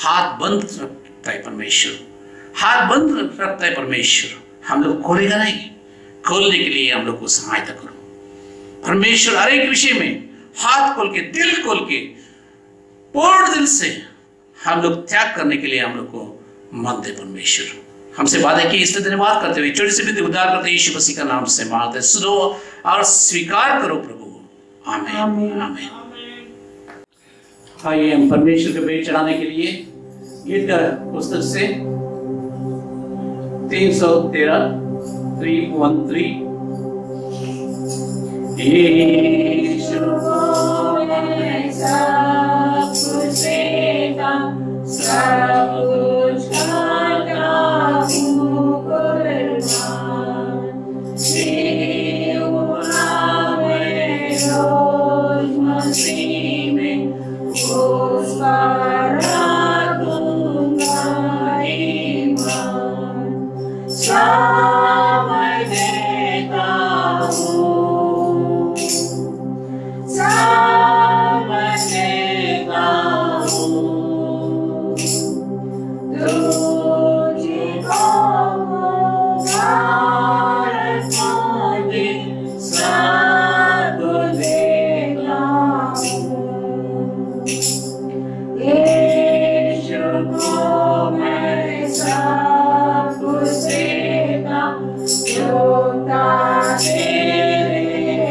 हाथ बंद रखता है परमेश्वर, हाथ बंद रखता है परमेश्वर। हम लोग खोलेगा नहीं, खोलने के लिए हम लोग को सहायता करो परमेश्वर। हर एक विषय में हाथ खोल के, दिल खोल के, पूर्ण दिल से हम लोग त्याग करने के लिए हम लोग को मत दे परमेश्वर। हमसे वादा की, इसलिए धन्यवाद करते हुए छोटी सी बिंदी उद्धार करते यीशु मसीह का नाम से मांगते, सुनो और स्वीकार करो प्रभु। आमीन आमीन। आइए हम परमेश्वर के भेंट चढ़ाने के लिए गीत का पुस्तक से 313 313 यीशु को मैं सब कुछ देता, सब कुछ करता हूँ कुर्बान। जीऊँगा मैं रोज मसीह में, उस पर रखूँगा ईमान। सब देता हूँ, सब देता हूँ, तुझको मुबारक होगी, सब देता हूँ। यीशु को मैं सब कुछ देता, झुकता तेरे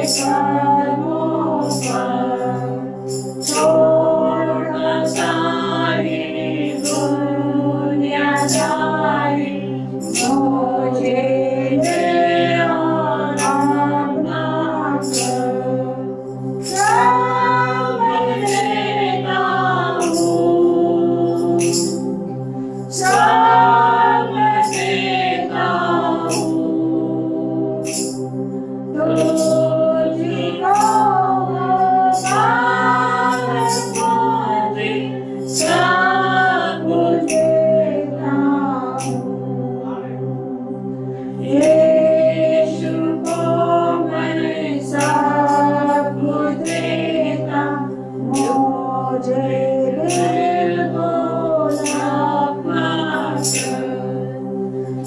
कदमों पर, छोड़ना सारी दुनियादारी, मुझे दे और अपना कर। सब देता हूँ, सब देता हूँ, तुझको मुबारक होगी, सब देता हूँ। यीशु को मैं सब कुछ देता, मुझे बिल्कुल अपना कर।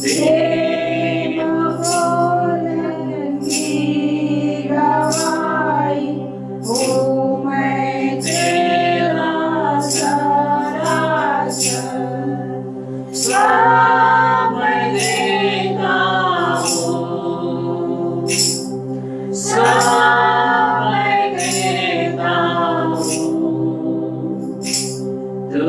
प्रेम बोलने की गवाही, ओ मैं तेरा सरासर। सब देता हूँ, सब देता हूँ, आइए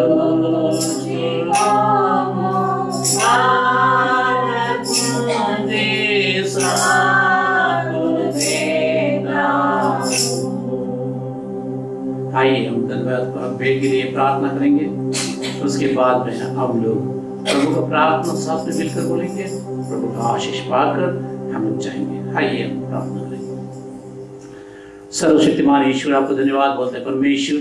हम धन्यवाद भेंट के लिए प्रार्थना करेंगे। उसके बाद में हम लोग प्रभु का प्रार्थना साथ में मिलकर बोलेंगे। प्रभु का आशीष पाकर हम लोग जाएंगे। आइए हम प्रार्थना करेंगे। सर्वशक्तिमान ईश्वर, आपको धन्यवाद बोलते हैं। परमेश्वर,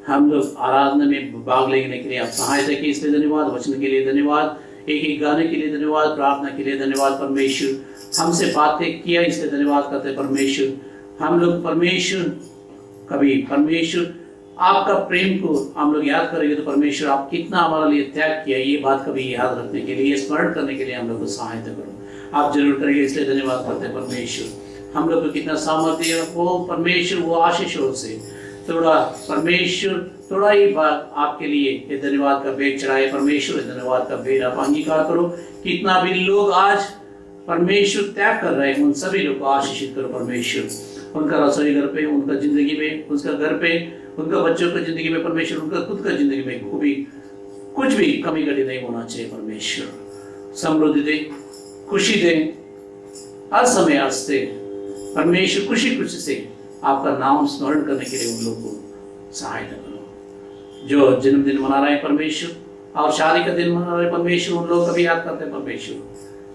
हम लोग आराधना में भाग लेने के लिए आप सहायता की, इसलिए धन्यवाद। वचन के लिए धन्यवाद, एक एक गाने के लिए धन्यवाद, प्रार्थना के लिए धन्यवाद। परमेश्वर, हमसे बातें किया इसलिए धन्यवाद करते हैं। परमेश्वर, हम लोग परमेश्वर कभी परमेश्वर आपका प्रेम को हम लोग याद करेंगे तो परमेश्वर आप कितना हमारे लिए त्याग किया, ये बात कभी याद रखने के लिए, स्मरण करने के लिए हम लोग को सहायता करो। आप जरूर करेंगे, इसलिए धन्यवाद करते हैं। परमेश्वर, हम लोग को कितना सामर्थ्य वो परमेश्वर वो आशीषों से थोड़ा परमेश्वर थोड़ा ही बात आपके लिए ये धन्यवाद का भेंट चढ़ाए। परमेश्वर, धन्यवाद का भेंट आप अंगीकार करो। कितना भी लोग आज परमेश्वर त्याग कर रहे हैं, उन सभी लोग को आशीषित करो। परमेश्वर, उनका रसोई घर पे, उनका जिंदगी में, उसका घर पे, उनका बच्चों की जिंदगी में, परमेश्वर उनका खुद का जिंदगी में कुछ भी कमी घटी नहीं होना चाहिए। परमेश्वर, समृद्धि दे, खुशी दे, हर समय हंसते परमेश्वर खुशी से आपका नाम स्मरण करने के लिए उन लोगों को सहायता करो। जो जन्मदिन मना रहे हैं परमेश्वर और शादी का दिन मना रहे हैं परमेश्वर, उन लोगों का भी याद करते हैं परमेश्वर।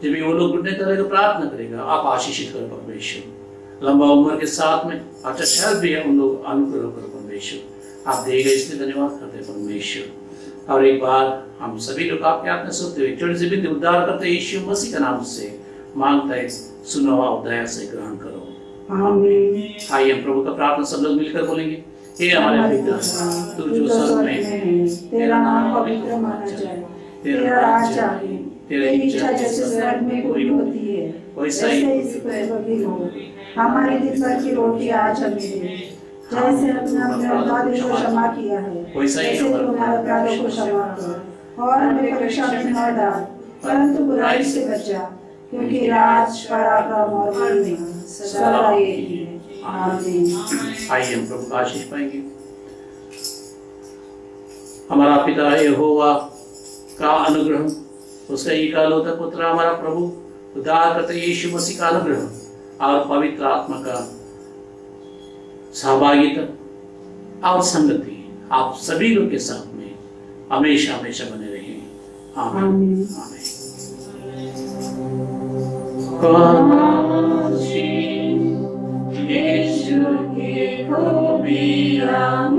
जब भी वो लोग घुटने करेगा, प्रार्थना करेगा, आप आशीषित करो परमेश्वर। लंबा उम्र के साथ में अच्छा शहर भी है, उन लोग अनुग्रह करो परमेश्वर। आप देगा, इसलिए धन्यवाद करते हैं परमेश्वर। और एक बार हम सभी लोग आपके हाथ में सोते हुए छोटे से बिंदु उद्धार करते यीशु मसीह का नाम से मांगता है, सुनो और दया से ग्रहण करो। आमीन। आइए हम प्रभु का प्रार्थना सब लोग मिलकर बोलेंगे। हे हमारे पिता, तू जो स्वर्ग में है, तेरा नाम पवित्र माना जाए, तेरा राज आए, तेरी इच्छा जैसे स्वर्ग में पूरी होती है वैसे ही इस पृथ्वी भी हो। हमारे दिन भर की रोटी आज हमें दे, जैसे हमने अपने अपराधियों को क्षमा किया है वैसे ही हमारे अपराधों को क्षमा कर, और हमें परीक्षा में न डाल, परंतु बुराई से बचा, क्योंकि राज, पराक्रम और महिमा सदा एक ही है। आमीन। आइए हम प्रभु का आशीष पाएंगे। हमारा पिता यहोवा का अनुग्रह, उसका एकलौता पुत्र हमारा प्रभु उद्धारकर्ता यीशु मसीह का अनुग्रह और पवित्र आत्मा का सहभागिता और संगति आप सभी लोग के साथ में हमेशा हमेशा बने रहे। आमीन। आमीन। यीशु की खूबियां